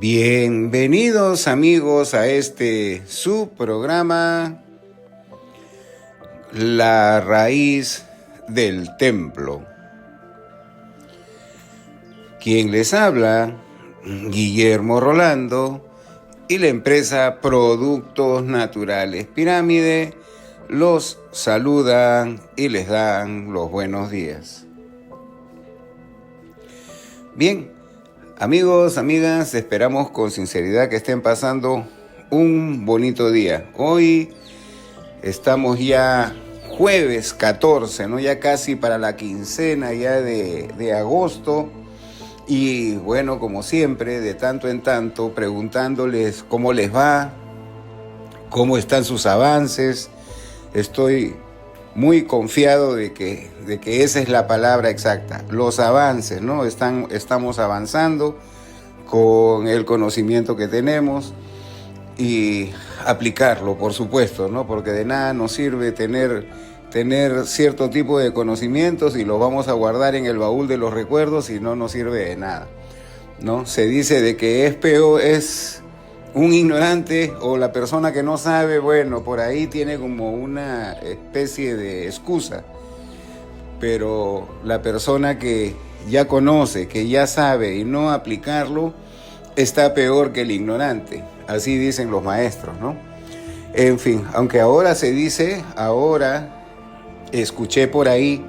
Bienvenidos amigos a su programa La Raíz del Templo. Quien les habla, Guillermo Rolando, y la empresa Productos Naturales Pirámide los saludan y les dan los buenos días. Bien, amigos, amigas, esperamos con sinceridad que estén pasando un bonito día. Hoy estamos ya jueves 14, ¿no? Ya casi para la quincena ya de agosto. Y bueno, como siempre, de tanto en tanto, preguntándoles cómo les va, cómo están sus avances. Estoy muy confiado de que esa es la palabra exacta, los avances, ¿no? Estamos avanzando con el conocimiento que tenemos y aplicarlo, por supuesto, ¿no? Porque de nada nos sirve tener cierto tipo de conocimientos y los vamos a guardar en el baúl de los recuerdos y no nos sirve de nada, ¿no? Se dice de que es un ignorante o la persona que no sabe, bueno, por ahí tiene como una especie de excusa. Pero la persona que ya conoce, que ya sabe y no aplicarlo, está peor que el ignorante. Así dicen los maestros, ¿no? En fin, aunque ahora se dice, escuché por ahí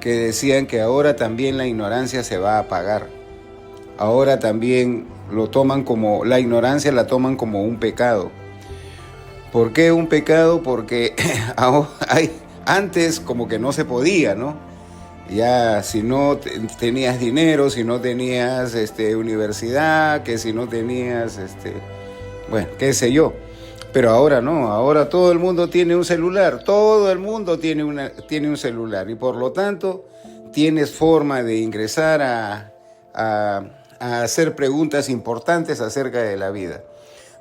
que decían que ahora también la ignorancia se va a apagar. Ahora también la ignorancia la toman como un pecado. ¿Por qué un pecado? Porque antes como que no se podía, ¿no? Ya si no tenías dinero, si no tenías universidad, que si no tenías, bueno, qué sé yo. Pero ahora no, ahora todo el mundo tiene un celular, todo el mundo tiene un celular y por lo tanto tienes forma de ingresar a hacer preguntas importantes acerca de la vida.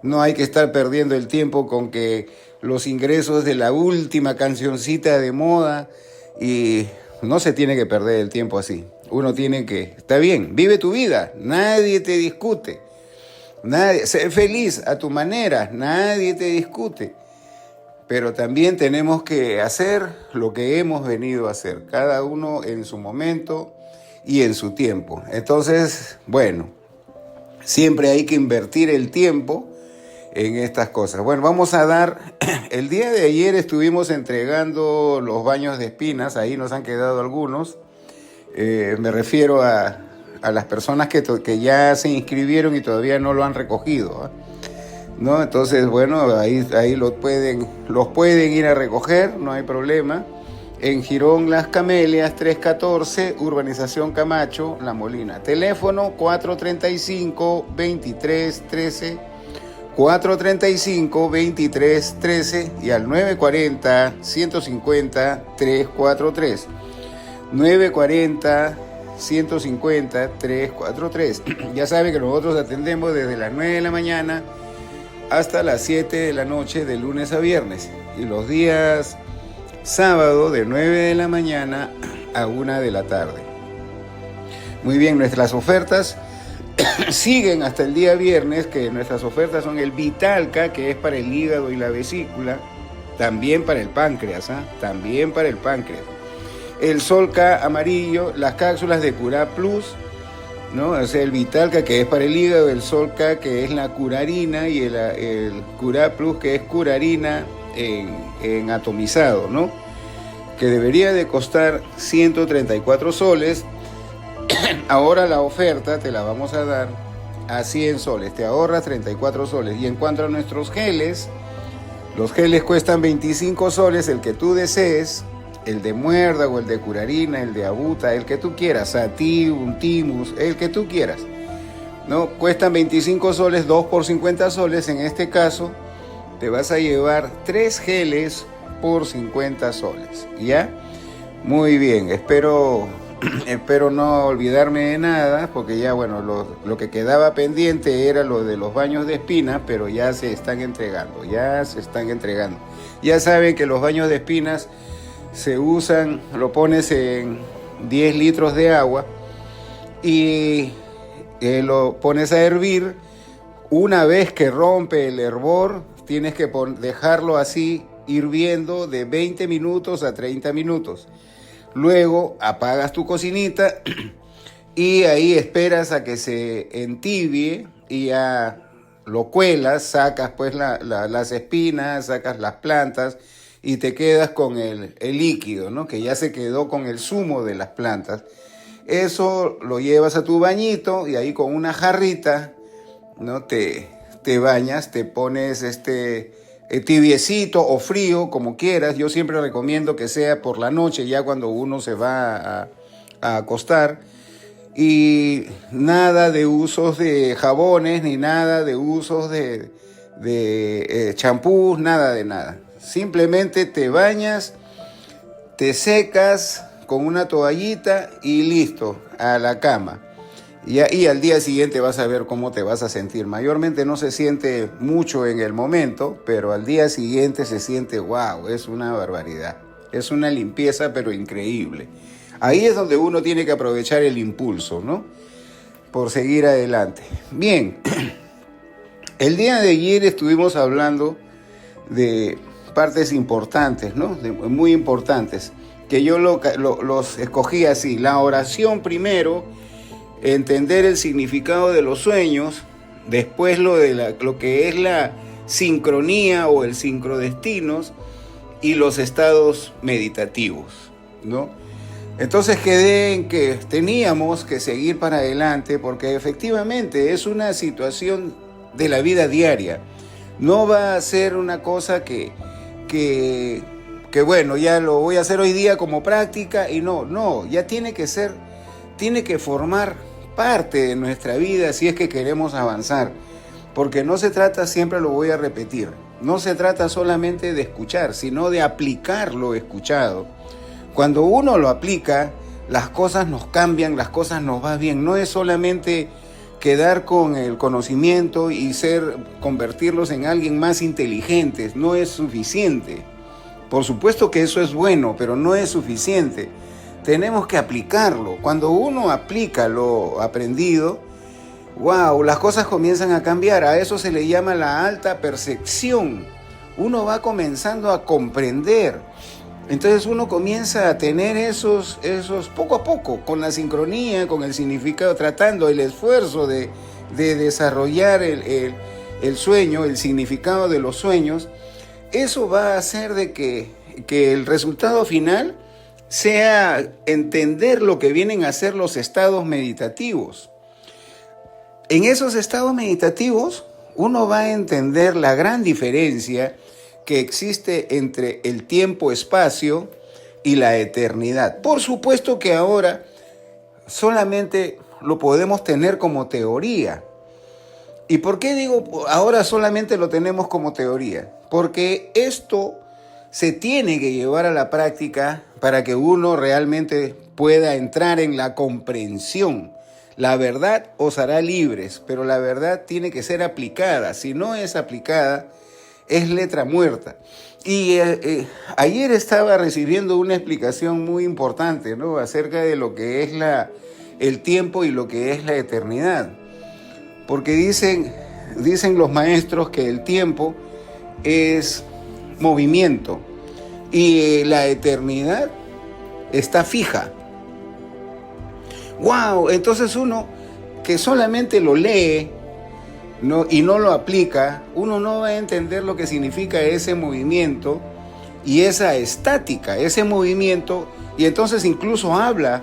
No hay que estar perdiendo el tiempo con que los ingresos de la última cancioncita de moda, y no se tiene que perder el tiempo así. Uno tiene que, está bien, vive tu vida, nadie te discute. Sé feliz a tu manera, nadie te discute. Pero también tenemos que hacer lo que hemos venido a hacer, cada uno en su momento y en su tiempo. Entonces, bueno, siempre hay que invertir el tiempo en estas cosas. Bueno, vamos a dar, el día de ayer estuvimos entregando los baños de espinas, ahí nos han quedado algunos. Me refiero a las personas que ya se inscribieron y todavía no lo han recogido, ¿no? Entonces, bueno, ahí los pueden ir a recoger, no hay problema. En Girón Las Camelias, 314, Urbanización Camacho, La Molina. Teléfono 435-2313, 435-2313 y al 940-150-343. 940-150-343. Ya saben que nosotros atendemos desde las 9 de la mañana hasta las 7 de la noche de lunes a viernes. Y los días sábado de 9 de la mañana a 1 de la tarde. Muy bien, nuestras ofertas siguen hasta el día viernes, que nuestras ofertas son el Vitalca, que es para el hígado y la vesícula, también para el páncreas, también para el páncreas. El Solca amarillo, las cápsulas de Cura Plus, ¿no? O sea, el Vitalca, que es para el hígado, el Solca, que es la curarina, y el Cura Plus, que es curarina en atomizado, ¿no? Que debería de costar 134 soles. Ahora la oferta te la vamos a dar a 100 soles, te ahorras 34 soles. Y en cuanto a nuestros geles, los geles cuestan 25 soles, el que tú desees, el de muérdago, el de curarina, el de abuta, el que tú quieras, sativum, timus, el que tú quieras, ¿no? Cuestan 25 soles, 2 por 50 soles. En este caso te vas a llevar 3 geles por 50 soles, ¿ya? Muy bien, espero, espero no olvidarme de nada, porque ya, bueno, lo que quedaba pendiente era lo de los baños de espinas, pero ya se están entregando, ya se están entregando. Ya saben que los baños de espinas se usan, lo pones en 10 litros de agua y lo pones a hervir. Una vez que rompe el hervor, tienes que dejarlo así hirviendo de 20 minutos a 30 minutos. Luego apagas tu cocinita y ahí esperas a que se entibie y ya lo cuelas, sacas pues las espinas, sacas las plantas y te quedas con el líquido, ¿no? Que ya se quedó con el zumo de las plantas. Eso lo llevas a tu bañito y ahí con una jarrita, ¿no? Te bañas, te pones tibiecito o frío, como quieras. Yo siempre recomiendo que sea por la noche, ya cuando uno se va a acostar. Y nada de usos de jabones, ni nada de usos de champús, nada de nada. Simplemente te bañas, te secas con una toallita y listo, a la cama. Y al día siguiente vas a ver cómo te vas a sentir. Mayormente no se siente mucho en el momento, pero al día siguiente se siente, wow, es una barbaridad. Es una limpieza, pero increíble. Ahí es donde uno tiene que aprovechar el impulso, ¿no? Por seguir adelante. Bien, el día de ayer estuvimos hablando de partes importantes, ¿no? Muy importantes, que yo los escogí así. La oración primero, entender el significado de los sueños, después lo que es la sincronía o el sincrodestinos y los estados meditativos, ¿no? Entonces quedé en que teníamos que seguir para adelante porque efectivamente es una situación de la vida diaria. No va a ser una cosa que bueno, ya lo voy a hacer hoy día como práctica y no, ya tiene que formar parte de nuestra vida si es que queremos avanzar, porque no se trata, siempre lo voy a repetir, no se trata solamente de escuchar, sino de aplicar lo escuchado. Cuando uno lo aplica, las cosas nos cambian, las cosas nos van bien. No es solamente quedar con el conocimiento y convertirlos en alguien más inteligentes, no es suficiente. Por supuesto que eso es bueno, pero no es suficiente. Tenemos que aplicarlo. Cuando uno aplica lo aprendido, wow, las cosas comienzan a cambiar. A eso se le llama la alta percepción. Uno va comenzando a comprender. Entonces uno comienza a tener esos poco a poco, con la sincronía, con el significado, tratando el esfuerzo de desarrollar el sueño, el significado de los sueños. Eso va a hacer de que el resultado final sea entender lo que vienen a ser los estados meditativos. En esos estados meditativos uno va a entender la gran diferencia que existe entre el tiempo-espacio y la eternidad. Por supuesto que ahora solamente lo podemos tener como teoría. ¿Y por qué digo ahora solamente lo tenemos como teoría? Porque esto se tiene que llevar a la práctica para que uno realmente pueda entrar en la comprensión. La verdad os hará libres, pero la verdad tiene que ser aplicada. Si no es aplicada, es letra muerta. Y ayer estaba recibiendo una explicación muy importante, ¿no? Acerca de lo que es el tiempo y lo que es la eternidad. Porque dicen los maestros que el tiempo es movimiento y la eternidad está fija. ¡Wow! Entonces uno que solamente lo lee y no lo aplica, uno no va a entender lo que significa ese movimiento y esa estática, ese movimiento. Y entonces incluso hablan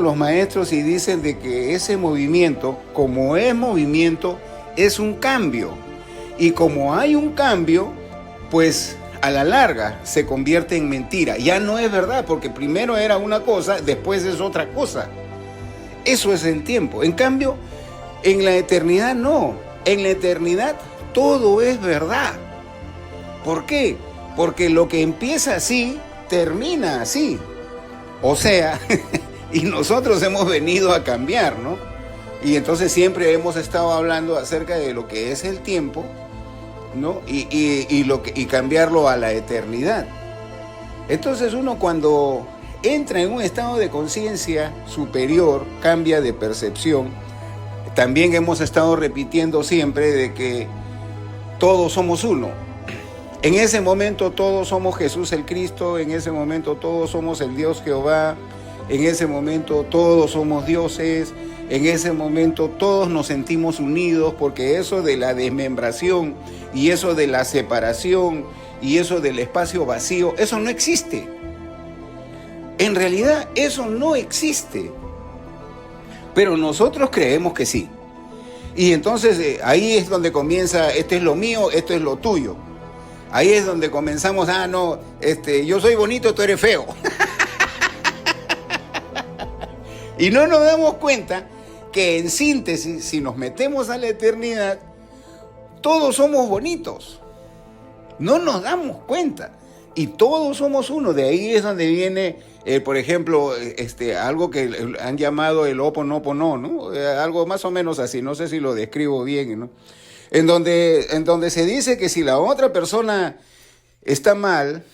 los maestros y dicen de que ese movimiento, como es movimiento, es un cambio. Y como hay un cambio, pues a la larga se convierte en mentira. Ya no es verdad, porque primero era una cosa, después es otra cosa. Eso es el tiempo. En cambio, en la eternidad no. En la eternidad todo es verdad. ¿Por qué? Porque lo que empieza así, termina así. O sea, y nosotros hemos venido a cambiar, ¿no? Y entonces siempre hemos estado hablando acerca de lo que es el tiempo, ¿no? Y cambiarlo a la eternidad. Entonces uno cuando entra en un estado de conciencia superior, cambia de percepción. También hemos estado repitiendo siempre de que todos somos uno. En ese momento todos somos Jesús el Cristo, en ese momento todos somos el Dios Jehová, en ese momento todos somos dioses, en ese momento todos nos sentimos unidos, porque eso de la desmembración y eso de la separación y eso del espacio vacío, eso no existe. En realidad eso no existe. Pero nosotros creemos que sí. Y entonces ahí es donde comienza, este es lo mío, esto es lo tuyo. Ahí es donde comenzamos, no, yo soy bonito, tú eres feo. Y no nos damos cuenta que en síntesis, si nos metemos a la eternidad, todos somos bonitos. No nos damos cuenta. Y todos somos uno. De ahí es donde viene, por ejemplo, algo que han llamado el Ho'oponopono, ¿no? Algo más o menos así, no sé si lo describo bien, ¿no? En donde se dice que si la otra persona está mal,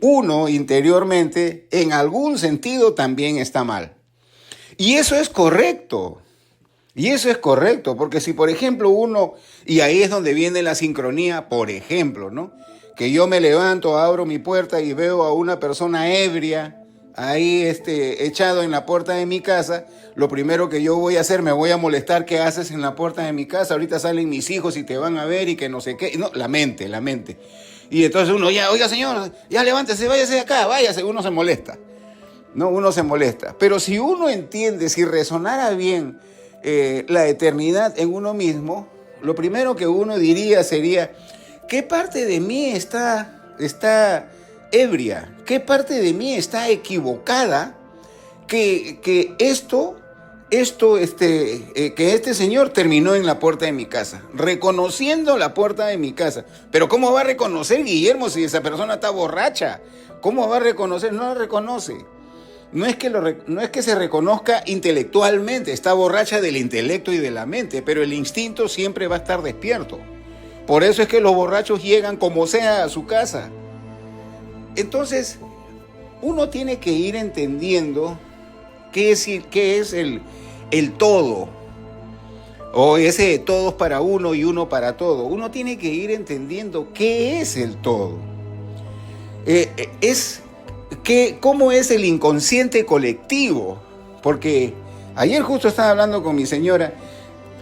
uno interiormente, en algún sentido también está mal. Y eso es correcto. Y eso es correcto, porque si por ejemplo uno, y ahí es donde viene la sincronía, por ejemplo, ¿no? Que yo me levanto, abro mi puerta y veo a una persona ebria ahí echado en la puerta de mi casa, lo primero que yo voy a hacer, me voy a molestar, ¿qué haces en la puerta de mi casa? Ahorita salen mis hijos y te van a ver y que no sé qué. No, la mente. Y entonces uno ya, oiga señor, ya levántese, váyase de acá, váyase, uno se molesta. No, uno se molesta. Pero si uno entiende, si resonara bien la eternidad en uno mismo, lo primero que uno diría sería, ¿qué parte de mí está ebria? ¿Qué parte de mí está equivocada? Que este señor terminó en la puerta de mi casa, reconociendo la puerta de mi casa. Pero ¿cómo va a reconocer, Guillermo, si esa persona está borracha? ¿Cómo va a reconocer? No la reconoce. No es que se reconozca intelectualmente, está borracha del intelecto y de la mente, pero el instinto siempre va a estar despierto. Por eso es que los borrachos llegan como sea a su casa. Entonces, uno tiene que ir entendiendo qué es el todo, o ese de todos para uno y uno para todo. Uno tiene que ir entendiendo qué es el todo. ¿Cómo es el inconsciente colectivo? Porque ayer justo estaba hablando con mi señora,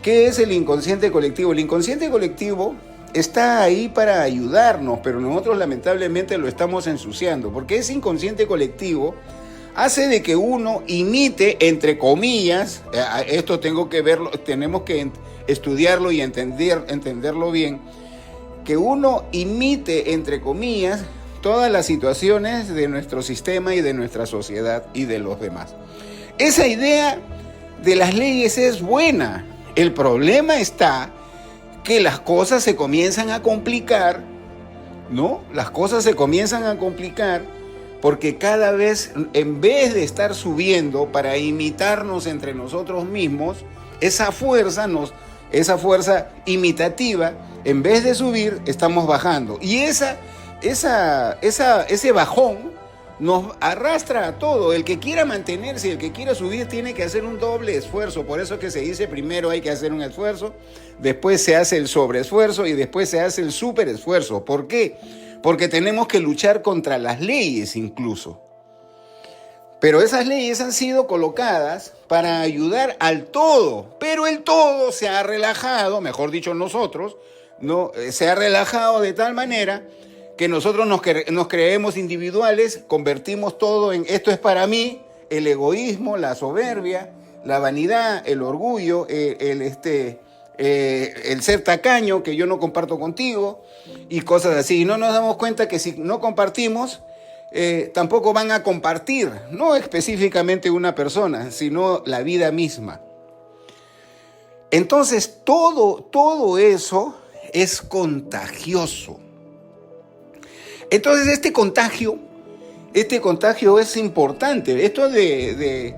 ¿qué es el inconsciente colectivo? El inconsciente colectivo está ahí para ayudarnos, pero nosotros lamentablemente lo estamos ensuciando, porque ese inconsciente colectivo hace de que uno imite, entre comillas, esto tenemos que estudiarlo y entenderlo bien, que uno imite, entre comillas, todas las situaciones de nuestro sistema y de nuestra sociedad y de los demás. Esa idea de las leyes es buena. El problema está que las cosas se comienzan a complicar, ¿no? Las cosas se comienzan a complicar porque cada vez, en vez de estar subiendo para imitarnos entre nosotros mismos, esa fuerza imitativa, en vez de subir, estamos bajando. Y ese bajón nos arrastra a todo. El que quiera mantenerse, el que quiera subir, tiene que hacer un doble esfuerzo. Por eso es que se dice, primero hay que hacer un esfuerzo, después se hace el sobreesfuerzo y después se hace el superesfuerzo. ¿Por qué? Porque tenemos que luchar contra las leyes incluso. Pero esas leyes han sido colocadas para ayudar al todo. Pero el todo se ha relajado, mejor dicho nosotros, ¿no? Se ha relajado de tal manera que nosotros nos creemos individuales, convertimos todo en esto es para mí, el egoísmo, la soberbia, la vanidad, el orgullo, el ser tacaño, que yo no comparto contigo, y cosas así. Y no nos damos cuenta que si no compartimos, tampoco van a compartir, no específicamente una persona, sino la vida misma. Entonces, todo eso es contagioso. Entonces este contagio Este contagio es importante. Esto el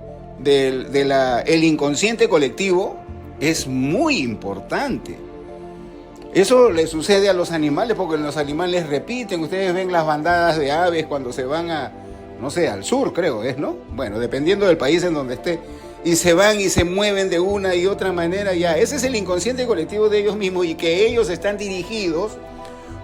inconsciente colectivo es muy importante. Eso le sucede a los animales porque los animales repiten. Ustedes ven las bandadas de aves cuando se van no sé, al sur creo es, ¿no? Bueno, dependiendo del país en donde esté. Y se van y se mueven de una y otra manera ya. Ese es el inconsciente colectivo de ellos mismos y que ellos están dirigidos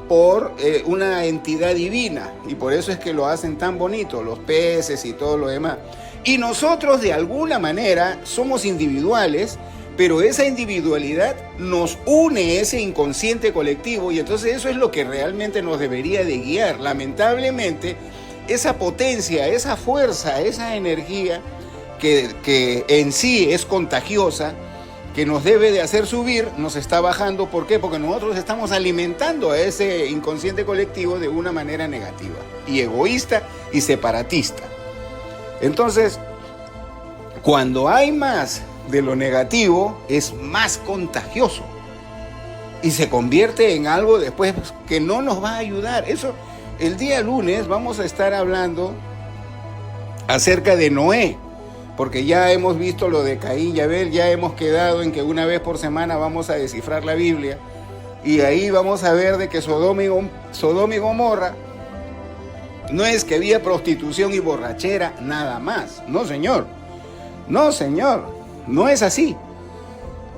por una entidad divina. Y por eso es que lo hacen tan bonito, los peces y todo lo demás. Y nosotros de alguna manera somos individuales, pero esa individualidad nos une ese inconsciente colectivo y entonces eso es lo que realmente nos debería de guiar. Lamentablemente, esa potencia, esa fuerza, esa energía que en sí es contagiosa, que nos debe de hacer subir, nos está bajando. ¿Por qué? Porque nosotros estamos alimentando a ese inconsciente colectivo de una manera negativa y egoísta y separatista. Entonces, cuando hay más de lo negativo, es más contagioso y se convierte en algo después que no nos va a ayudar. Eso, el día lunes vamos a estar hablando acerca de Noé, porque ya hemos visto lo de Caín y Abel, ya hemos quedado en que una vez por semana vamos a descifrar la Biblia y ahí vamos a ver de que Sodoma y Gomorra no es que había prostitución y borrachera nada más. No, señor. No, señor. No es así.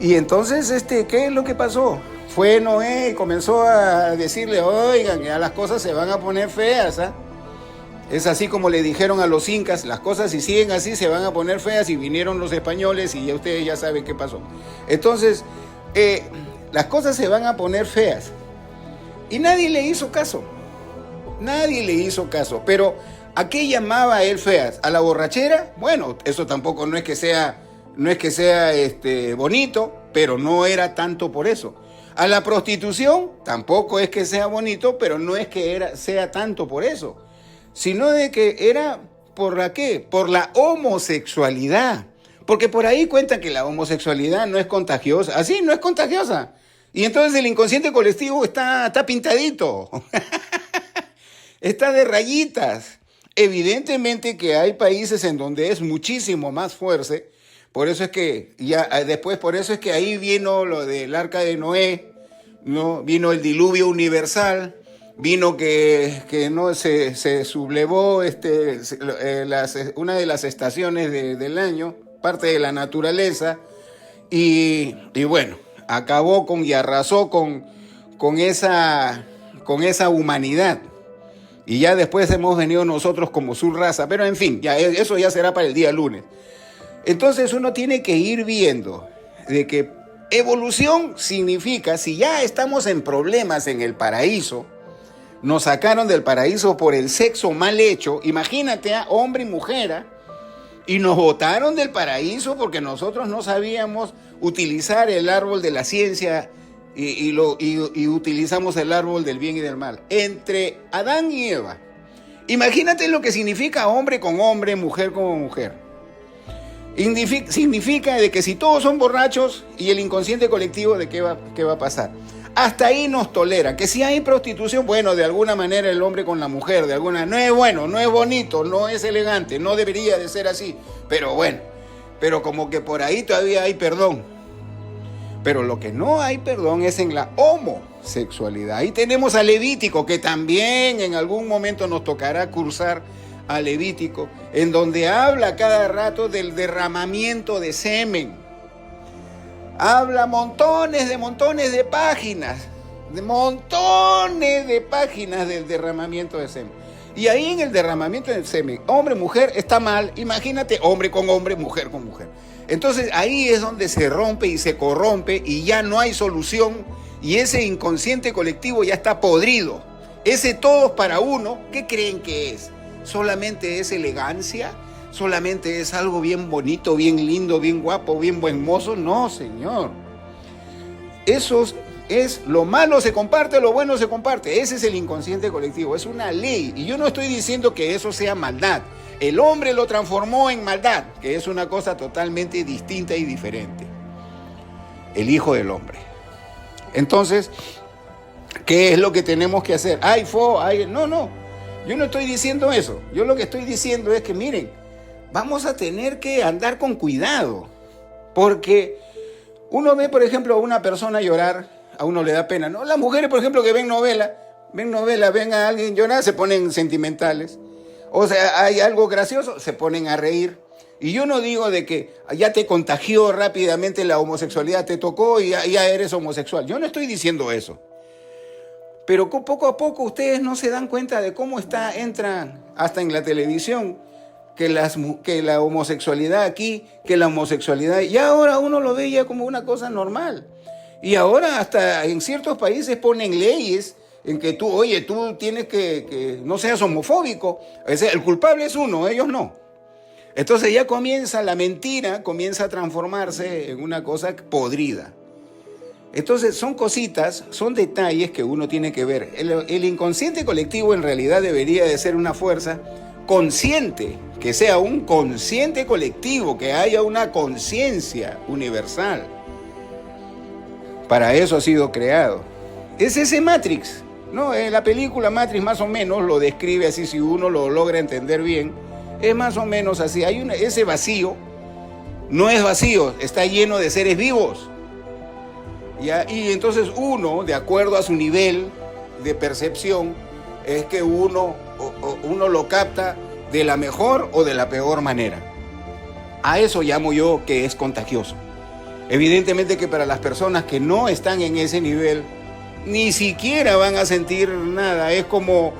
Y entonces, ¿qué es lo que pasó? Fue Noé y comenzó a decirle, oigan, ya las cosas se van a poner feas, ¿ah? Es así como le dijeron a los incas, las cosas si siguen así se van a poner feas, y vinieron los españoles y ya ustedes ya saben qué pasó. Entonces, las cosas se van a poner feas. Y nadie le hizo caso. Nadie le hizo caso. Pero, ¿a qué llamaba él feas? ¿A la borrachera? Bueno, eso tampoco no es que sea bonito, pero no era tanto por eso. A la prostitución tampoco es que sea bonito, pero no es que sea tanto por eso, sino de que era por la ¿qué? Por la homosexualidad. Porque por ahí cuentan que la homosexualidad no es contagiosa. Así, no es contagiosa. Y entonces el inconsciente colectivo está pintadito. Está de rayitas. Evidentemente que hay países en donde es muchísimo más fuerte. Por eso es que por eso es que ahí vino lo del arca de Noé, ¿no? Vino el diluvio universal, vino que no se sublevó una de las estaciones del año, parte de la naturaleza, y bueno, acabó y arrasó con esa humanidad. Y ya después hemos venido nosotros como su raza, pero en fin, eso ya será para el día lunes. Entonces uno tiene que ir viendo de que evolución significa, si ya estamos en problemas en el paraíso, nos sacaron del paraíso por el sexo mal hecho, imagínate a hombre y mujer, y nos botaron del paraíso porque nosotros no sabíamos utilizar el árbol de la ciencia y utilizamos el árbol del bien y del mal. Entre Adán y Eva, imagínate lo que significa hombre con hombre, mujer con mujer. Significa de que si todos son borrachos y el inconsciente colectivo, ¿de qué va a pasar? Hasta ahí nos tolera. Que si hay prostitución, bueno, de alguna manera el hombre con la mujer, no es bueno, no es bonito, no es elegante, no debería de ser así. Pero bueno, pero como que por ahí todavía hay perdón. Pero lo que no hay perdón es en la homosexualidad. Ahí tenemos a Levítico, que también en algún momento nos tocará cursar a Levítico, en donde habla cada rato del derramamiento de semen. Habla montones de páginas, del derramamiento de semen. Y ahí en el derramamiento de semen, hombre, mujer, está mal. Imagínate, hombre con hombre, mujer con mujer. Entonces ahí es donde se rompe y se corrompe y ya no hay solución, y ese inconsciente colectivo ya está podrido. Ese todos para uno, ¿qué creen que es? ¿Solamente es elegancia? ¿Solamente es algo bien bonito, bien lindo, bien guapo, bien buen mozo? No, señor. Eso es lo malo se comparte, lo bueno se comparte. Ese es el inconsciente colectivo, es una ley. Y yo no estoy diciendo que eso sea maldad. El hombre lo transformó en maldad, que es una cosa totalmente distinta y diferente. El Hijo del Hombre. Entonces, ¿qué es lo que tenemos que hacer? No. Yo no estoy diciendo eso. Yo lo que estoy diciendo es que, miren, vamos a tener que andar con cuidado. Porque uno ve, por ejemplo, a una persona llorar, a uno le da pena, ¿no? Las mujeres, por ejemplo, que ven novela, ven a alguien llorar, se ponen sentimentales. O sea, hay algo gracioso, se ponen a reír. Y yo no digo de que ya te contagió rápidamente la homosexualidad, te tocó y ya eres homosexual. Yo no estoy diciendo eso. Pero poco a poco ustedes no se dan cuenta de cómo entran hasta en la televisión, que la homosexualidad aquí, que la homosexualidad... Y ahora uno lo ve ya como una cosa normal. Y ahora hasta en ciertos países ponen leyes en que tú tienes que no seas homofóbico. O sea, el culpable es uno, ellos no. Entonces ya comienza la mentira, comienza a transformarse en una cosa podrida. Entonces son cositas, son detalles que uno tiene que ver. El inconsciente colectivo en realidad debería de ser una fuerza consciente, que sea un consciente colectivo, que haya una conciencia universal. Para eso ha sido creado. Es ese Matrix, ¿no? La película Matrix más o menos lo describe así, si uno lo logra entender bien, es más o menos así. Ese vacío no es vacío, está lleno de seres vivos. ¿Ya? Y entonces uno, de acuerdo a su nivel de percepción, es que uno lo capta de la mejor o de la peor manera. A eso llamo yo que es contagioso. Evidentemente que para las personas que no están en ese nivel, ni siquiera van a sentir nada. Es como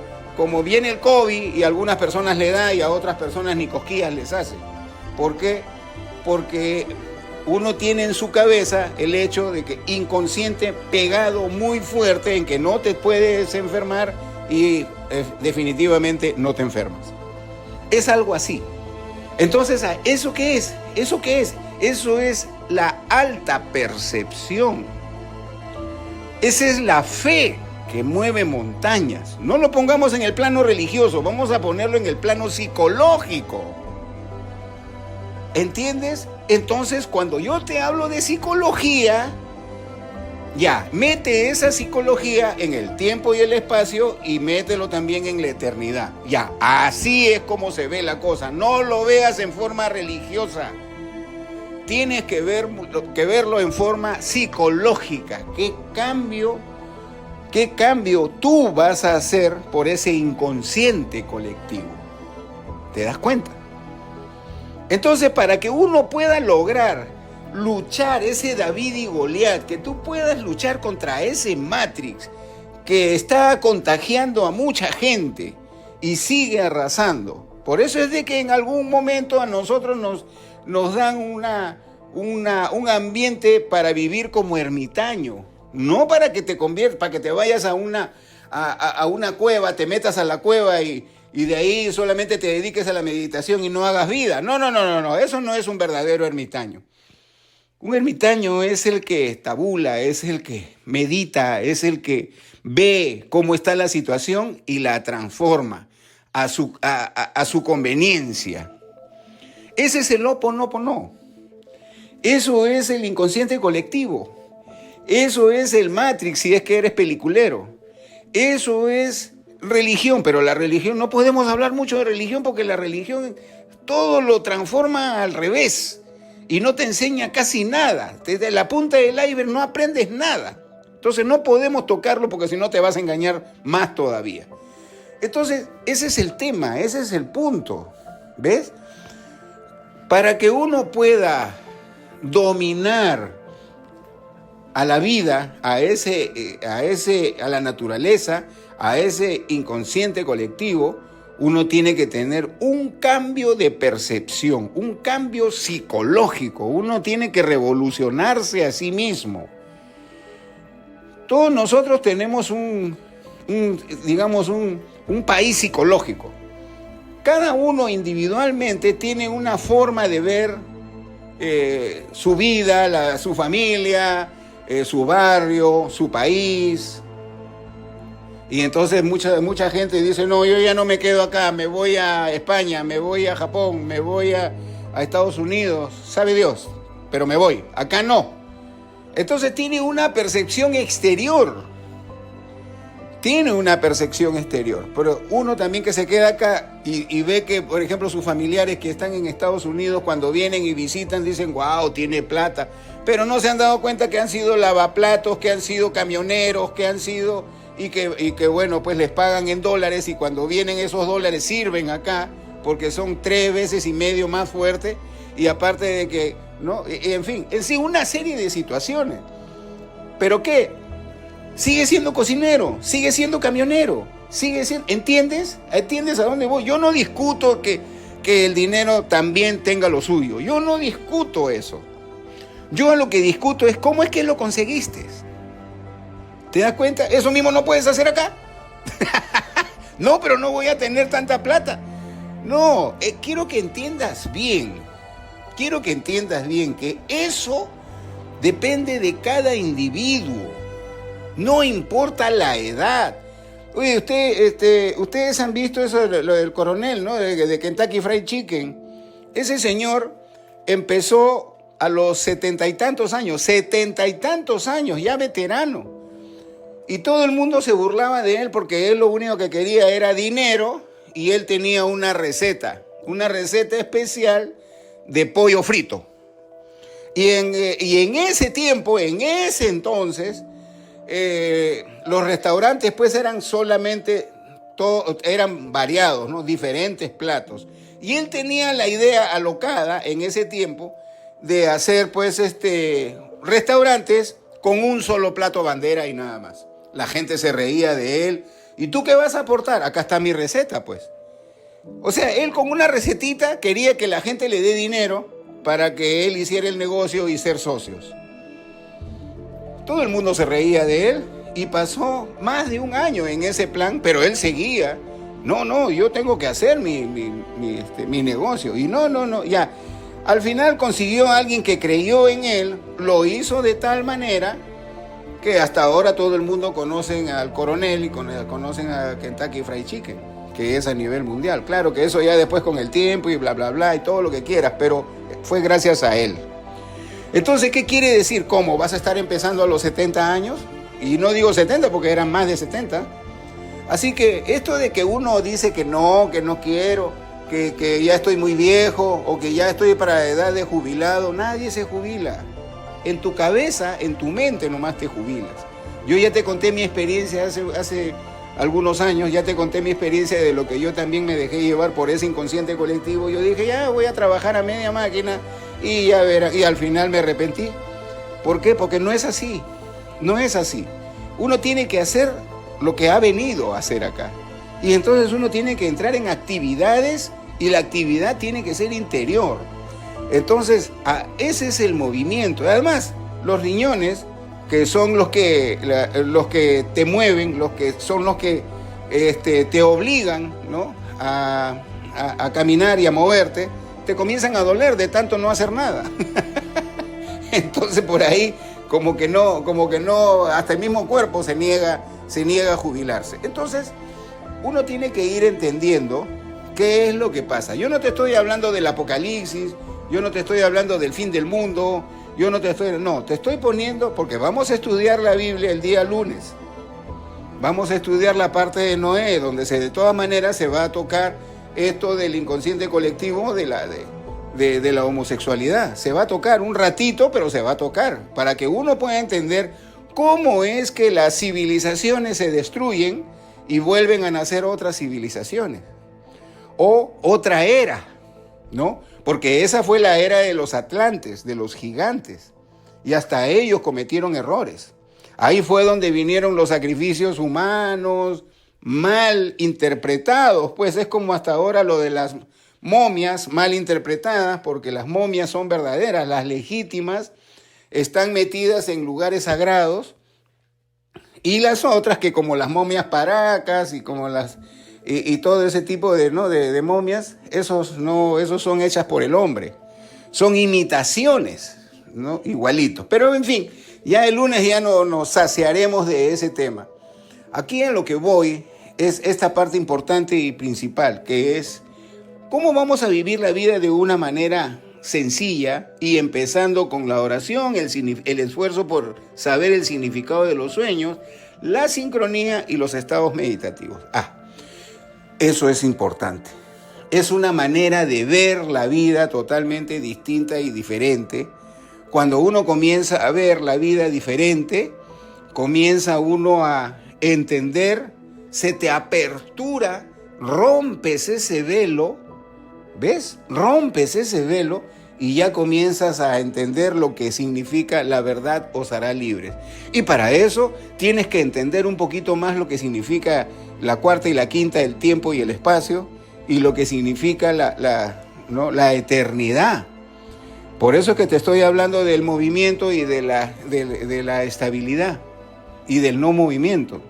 viene el COVID y a algunas personas le da y a otras personas ni cosquillas les hace. ¿Por qué? Porque uno tiene en su cabeza el hecho de que inconsciente pegado muy fuerte en que no te puedes enfermar y definitivamente no te enfermas. Es algo así. Entonces, ¿eso qué es? ¿Eso qué es? Eso es la alta percepción. Esa es la fe que mueve montañas. No lo pongamos en el plano religioso, vamos a ponerlo en el plano psicológico. ¿Entiendes? Entonces, cuando yo te hablo de psicología, ya, mete esa psicología en el tiempo y el espacio y mételo también en la eternidad. Ya, así es como se ve la cosa. No lo veas en forma religiosa. Tienes que verlo en forma psicológica. ¿Qué cambio tú vas a hacer por ese inconsciente colectivo? ¿Te das cuenta? Entonces, para que uno pueda lograr luchar ese David y Goliat, que tú puedas luchar contra ese Matrix que está contagiando a mucha gente y sigue arrasando. Por eso es de que en algún momento a nosotros nos dan un ambiente para vivir como ermitaño. No para que te conviertas, para que te vayas a una cueva, te metas a la cueva y de ahí solamente te dediques a la meditación y no hagas vida. No, eso no es un verdadero ermitaño. Un ermitaño es el que tabula, es el que medita, es el que ve cómo está la situación y la transforma a su conveniencia. Ese es el Ho'oponopono. Eso es el inconsciente colectivo. Eso es el Matrix si es que eres peliculero. Eso es religión, pero la religión, no podemos hablar mucho de religión porque la religión todo lo transforma al revés y no te enseña casi nada. Desde la punta del iceberg no aprendes nada. Entonces no podemos tocarlo porque si no te vas a engañar más todavía. Entonces ese es el tema, ese es el punto. ¿Ves? Para que uno pueda dominar a la vida, a la naturaleza, a ese inconsciente colectivo, uno tiene que tener un cambio de percepción, un cambio psicológico. Uno tiene que revolucionarse a sí mismo. Todos nosotros tenemos un país psicológico. Cada uno individualmente tiene una forma de ver su vida, su familia, su barrio, su país. Y entonces mucha gente dice, no, yo ya no me quedo acá, me voy a España, me voy a Japón, me voy a Estados Unidos, sabe Dios, pero me voy, acá no. Entonces tiene una percepción exterior. tiene una percepción exterior, pero uno también que se queda acá y ve que, por ejemplo, sus familiares que están en Estados Unidos, cuando vienen y visitan, dicen, wow, tiene plata, pero no se han dado cuenta que han sido lavaplatos, que han sido camioneros, que han sido, y que bueno, pues les pagan en dólares, y cuando vienen esos dólares sirven acá, porque son 3 veces y medio más fuertes, y aparte de que, ¿no? En fin, es decir, una serie de situaciones. ¿Pero qué? Sigue siendo cocinero, sigue siendo camionero, sigue siendo, ¿entiendes? ¿Entiendes a dónde voy? Yo no discuto que el dinero también tenga lo suyo, yo no discuto eso. Yo lo que discuto es cómo es que lo conseguiste. ¿Te das cuenta? Eso mismo no puedes hacer acá. No, pero no voy a tener tanta plata. No, quiero que entiendas bien. Quiero que entiendas bien que eso depende de cada individuo. No importa la edad. Oye, ustedes han visto eso, lo del coronel, ¿no? De Kentucky Fried Chicken. Ese señor empezó a los 70 y tantos años, ya veterano. Y todo el mundo se burlaba de él porque él lo único que quería era dinero, y él tenía una receta especial de pollo frito. Y en ese tiempo, en ese entonces, los restaurantes pues eran eran variados, ¿no? Diferentes platos. Y él tenía la idea alocada en ese tiempo de hacer pues restaurantes con un solo plato bandera y nada más. La gente se reía de él. ¿Y tú qué vas a aportar? Acá está mi receta, pues. O sea, él con una recetita quería que la gente le dé dinero para que él hiciera el negocio y ser socios. Todo el mundo se reía de él y pasó más de un año en ese plan, pero él seguía. No, yo tengo que hacer mi negocio. Y no, ya. Al final consiguió a alguien que creyó en él, lo hizo de tal manera que hasta ahora todo el mundo conoce al coronel y conocen a Kentucky Fried Chicken, que es a nivel mundial. Claro que eso ya después con el tiempo y bla, bla, bla y todo lo que quieras, pero fue gracias a él. Entonces, ¿qué quiere decir? ¿Cómo? ¿Vas a estar empezando a los 70 años? Y no digo 70 porque eran más de 70. Así que esto de que uno dice que no quiero, que ya estoy muy viejo o que ya estoy para la edad de jubilado, nadie se jubila. En tu cabeza, en tu mente nomás te jubilas. Yo ya te conté mi experiencia hace algunos años, ya te conté mi experiencia de lo que yo también me dejé llevar por ese inconsciente colectivo. Yo dije, ya voy a trabajar a media máquina y ya verás. Y al final me arrepentí. ¿Por qué? Porque no es así. No es así. Uno tiene que hacer lo que ha venido a hacer acá. Y entonces uno tiene que entrar en actividades y la actividad tiene que ser interior. Entonces, ese es el movimiento. Además, los riñones, que son los que te mueven, son los que te obligan, ¿no? a caminar y a moverte, te comienzan a doler de tanto no hacer nada. Entonces por ahí como que no, hasta el mismo cuerpo se niega a jubilarse. Entonces uno tiene que ir entendiendo qué es lo que pasa. Yo no te estoy hablando del apocalipsis, yo no te estoy hablando del fin del mundo, te estoy poniendo, porque vamos a estudiar la Biblia el día lunes. Vamos a estudiar la parte de Noé, donde de todas maneras se va a tocar esto del inconsciente colectivo de la homosexualidad. Se va a tocar un ratito, pero se va a tocar, para que uno pueda entender cómo es que las civilizaciones se destruyen y vuelven a nacer otras civilizaciones. O otra era, ¿no? Porque esa fue la era de los atlantes, de los gigantes. Y hasta ellos cometieron errores. Ahí fue donde vinieron los sacrificios humanos mal interpretados. Pues es como hasta ahora lo de las momias mal interpretadas, porque las momias son verdaderas, las legítimas están metidas en lugares sagrados. Y las otras, que como las momias paracas y como y todo ese tipo de momias, esos son hechas por el hombre. Son imitaciones, ¿no? Igualitos. Pero en fin, ya el lunes ya no nos saciaremos de ese tema. Aquí en lo que voy es esta parte importante y principal, que es cómo vamos a vivir la vida de una manera sencilla y empezando con la oración, el esfuerzo por saber el significado de los sueños, la sincronía y los estados meditativos. Eso es importante. Es una manera de ver la vida totalmente distinta y diferente. Cuando uno comienza a ver la vida diferente, comienza uno a entender, se te apertura, rompes ese velo, ¿ves? Rompes ese velo y ya comienzas a entender lo que significa la verdad os hará libres. Y para eso tienes que entender un poquito más lo que significa la cuarta y la quinta, el tiempo y el espacio, y lo que significa la eternidad. Por eso es que te estoy hablando del movimiento y de la estabilidad y del no movimiento.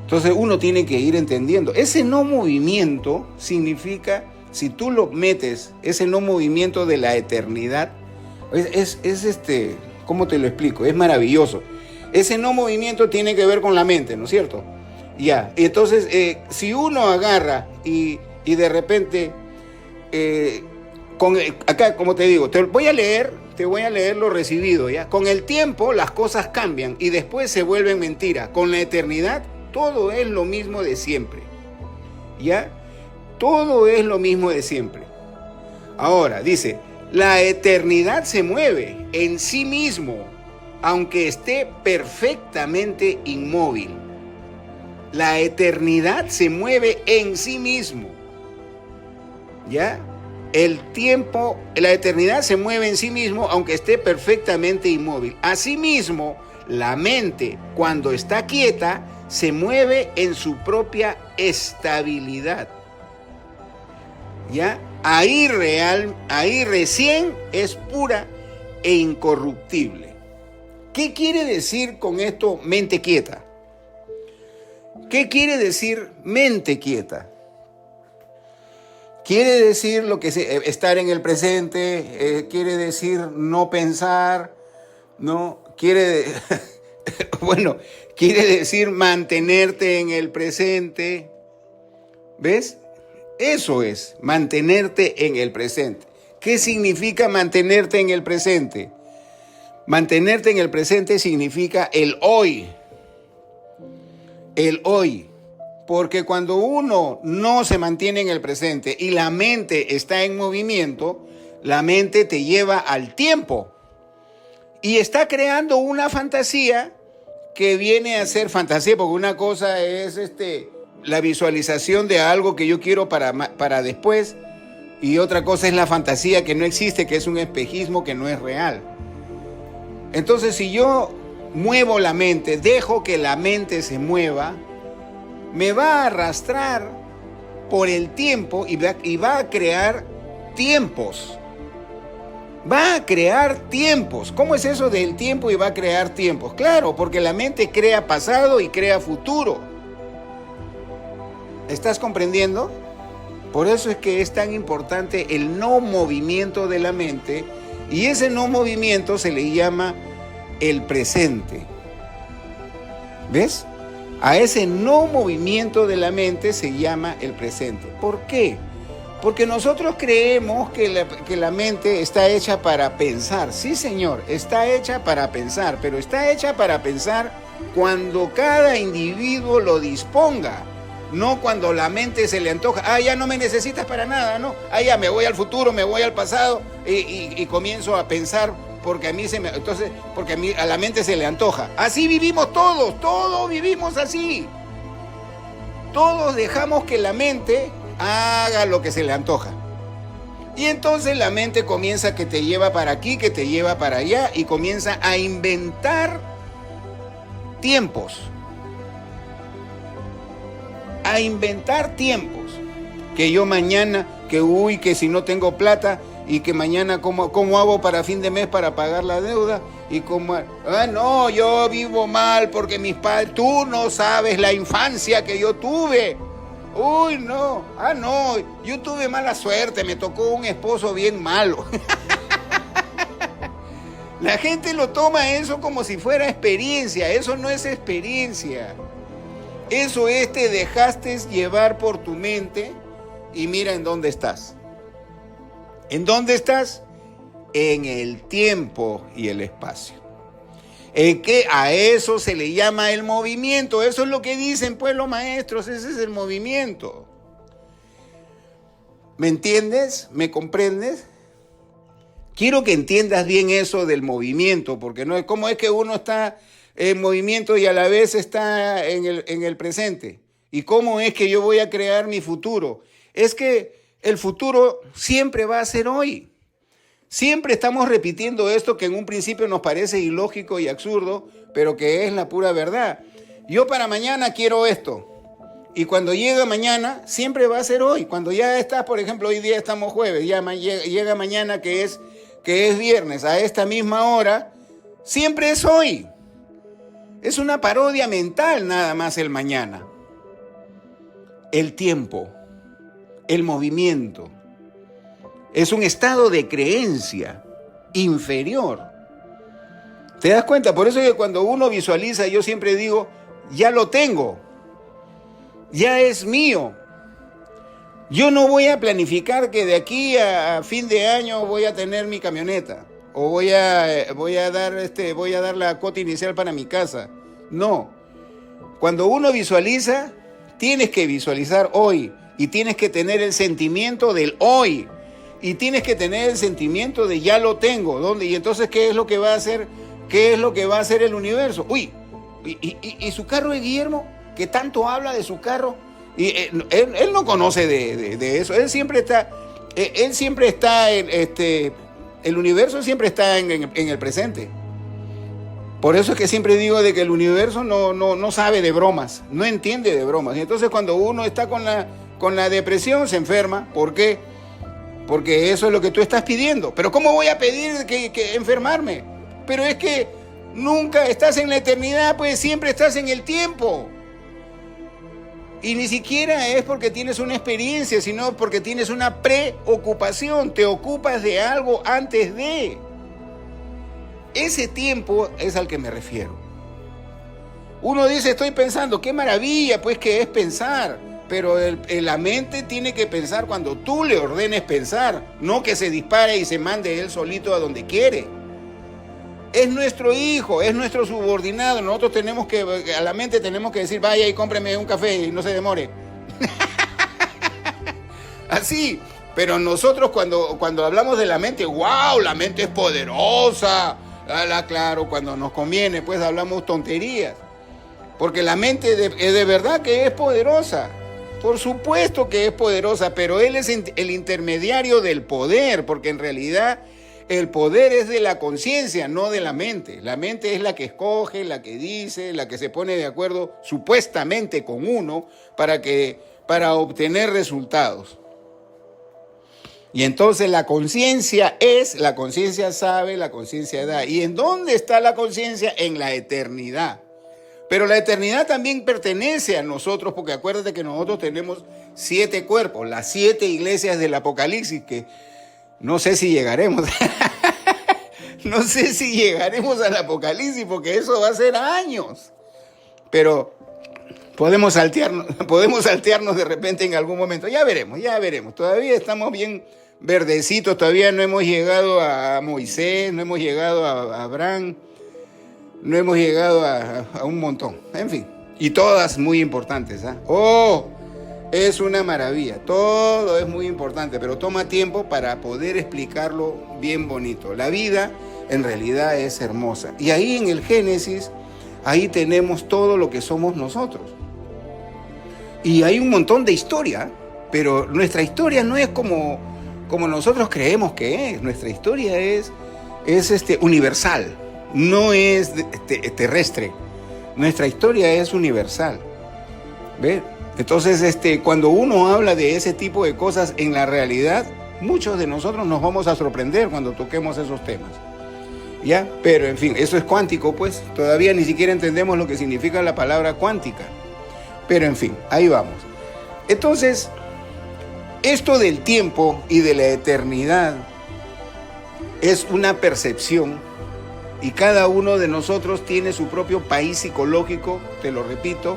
Entonces uno tiene que ir entendiendo. Ese no movimiento significa, si tú lo metes, ese no movimiento de la eternidad, ¿cómo te lo explico? Es maravilloso. Ese no movimiento tiene que ver con la mente, ¿no es cierto? Ya, entonces si uno agarra y de repente, acá como te digo, te voy a leer lo recibido, ¿ya? Con el tiempo las cosas cambian y después se vuelven mentira. Con la eternidad todo es lo mismo de siempre, ¿ya? Todo es lo mismo de siempre. Ahora, dice, la eternidad se mueve en sí mismo, aunque esté perfectamente inmóvil. La eternidad se mueve en sí mismo, ¿ya? El tiempo, la eternidad se mueve en sí mismo, aunque esté perfectamente inmóvil. Asimismo, la mente, cuando está quieta, se mueve en su propia estabilidad, ¿ya? Ahí recién es pura e incorruptible. ¿Qué quiere decir con esto mente quieta? ¿Qué quiere decir mente quieta? Quiere decir estar en el presente, quiere decir no pensar, no quiere decir mantenerte en el presente. ¿Ves? Eso es, mantenerte en el presente. ¿Qué significa mantenerte en el presente? Mantenerte en el presente significa el hoy. El hoy. Porque cuando uno no se mantiene en el presente y la mente está en movimiento, la mente te lleva al tiempo. Y está creando una fantasía que viene a ser fantasía, porque una cosa es la visualización de algo que yo quiero para después, y otra cosa es la fantasía que no existe, que es un espejismo que no es real. Entonces, si yo muevo la mente, dejo que la mente se mueva, me va a arrastrar por el tiempo y va a crear tiempos. Va a crear tiempos. ¿Cómo es eso del tiempo y va a crear tiempos? Claro, porque la mente crea pasado y crea futuro. ¿Estás comprendiendo? Por eso es que es tan importante el no movimiento de la mente, y ese no movimiento se le llama el presente. ¿Ves? A ese no movimiento de la mente se llama el presente. ¿Por qué? Porque nosotros creemos que la mente está hecha para pensar. Sí, señor, está hecha para pensar, pero está hecha para pensar cuando cada individuo lo disponga, no cuando la mente se le antoja. Ya no me necesitas para nada, ¿no? Ya me voy al futuro, me voy al pasado y comienzo a pensar porque a la mente se le antoja. Así vivimos todos vivimos así. Todos dejamos que la mente haga lo que se le antoja. Y entonces la mente comienza que te lleva para aquí, que te lleva para allá, y comienza a inventar tiempos. A inventar tiempos. Que yo mañana, que si no tengo plata, y que mañana ¿cómo hago para fin de mes para pagar la deuda? Y no, yo vivo mal porque mis padres, tú no sabes la infancia que yo tuve. No, yo tuve mala suerte, me tocó un esposo bien malo. La gente lo toma eso como si fuera experiencia. Eso no es experiencia. Eso es, te dejaste llevar por tu mente y mira en dónde estás. ¿En dónde estás? En el tiempo y el espacio. Que a eso se le llama el movimiento. Eso es lo que dicen pues los maestros, ese es el movimiento. ¿Me entiendes? ¿Me comprendes? Quiero que entiendas bien eso del movimiento, porque no es como es que uno está en movimiento y a la vez está en el presente. ¿Y cómo es que yo voy a crear mi futuro? Es que el futuro siempre va a ser hoy. Siempre estamos repitiendo esto que en un principio nos parece ilógico y absurdo, pero que es la pura verdad. Yo para mañana quiero esto. Y cuando llega mañana, siempre va a ser hoy. Cuando ya estás, por ejemplo, hoy día estamos jueves, ya llega mañana que es viernes, a esta misma hora, siempre es hoy. Es una parodia mental nada más el mañana. El tiempo, el movimiento. Es un estado de creencia inferior. ¿Te das cuenta? Por eso es que cuando uno visualiza, yo siempre digo, ya lo tengo, ya es mío. Yo no voy a planificar que de aquí a fin de año voy a tener mi camioneta o voy a dar la cuota inicial para mi casa. No. Cuando uno visualiza, tienes que visualizar hoy y tienes que tener el sentimiento del hoy. Y tienes que tener el sentimiento de ya lo tengo. ¿Dónde? Y entonces, ¿qué es lo que va a hacer? ¿Qué es lo que va a hacer el universo? Uy, y su carro de Guillermo, que tanto habla de su carro. Y él no conoce de eso. Él siempre está el universo siempre está en el presente. Por eso es que siempre digo de que el universo no sabe de bromas, no entiende de bromas. Y entonces cuando uno está con la depresión se enferma. ¿Por qué? Porque eso es lo que tú estás pidiendo. Pero ¿cómo voy a pedir que enfermarme? Pero es que nunca estás en la eternidad, pues siempre estás en el tiempo. Y ni siquiera es porque tienes una experiencia, sino porque tienes una preocupación. Te ocupas de algo antes de. Ese tiempo es al que me refiero. Uno dice, estoy pensando, qué maravilla, pues que es pensar. Pero la mente tiene que pensar cuando tú le ordenes pensar, no que se dispare y se mande él solito a donde quiere. Es nuestro hijo, es nuestro subordinado. Nosotros a la mente tenemos que decir, vaya y cómpreme un café y no se demore. Así, pero nosotros cuando hablamos de la mente, wow, la mente es poderosa. Claro, cuando nos conviene, pues hablamos tonterías. Porque la mente de verdad que es poderosa. Por supuesto que es poderosa, pero él es el intermediario del poder, porque en realidad el poder es de la conciencia, no de la mente. La mente es la que escoge, la que dice, la que se pone de acuerdo supuestamente con uno para obtener resultados. Y entonces la conciencia sabe, la conciencia da. ¿Y en dónde está la conciencia? En la eternidad. Pero la eternidad también pertenece a nosotros, porque acuérdate que nosotros tenemos 7 cuerpos, las 7 iglesias del Apocalipsis, que no sé si llegaremos. No sé si llegaremos al Apocalipsis, porque eso va a ser años. Pero podemos saltearnos de repente en algún momento. Ya veremos. Todavía estamos bien verdecitos, todavía no hemos llegado a Moisés, no hemos llegado a Abraham. No hemos llegado a un montón, en fin, y todas muy importantes. Es una maravilla, todo es muy importante, pero toma tiempo para poder explicarlo bien bonito. La vida en realidad es hermosa, y ahí en el Génesis, ahí tenemos todo lo que somos nosotros. Y hay un montón de historia, pero nuestra historia no es como nosotros creemos que es. Nuestra historia es universal. No es terrestre. Nuestra historia es universal. ¿Ve? Entonces, cuando uno habla de ese tipo de cosas en la realidad, muchos de nosotros nos vamos a sorprender cuando toquemos esos temas. ¿Ya? Pero, en fin, eso es cuántico, pues. Todavía ni siquiera entendemos lo que significa la palabra cuántica. Pero, en fin, ahí vamos. Entonces, esto del tiempo y de la eternidad es una percepción. Y cada uno de nosotros tiene su propio país psicológico, te lo repito.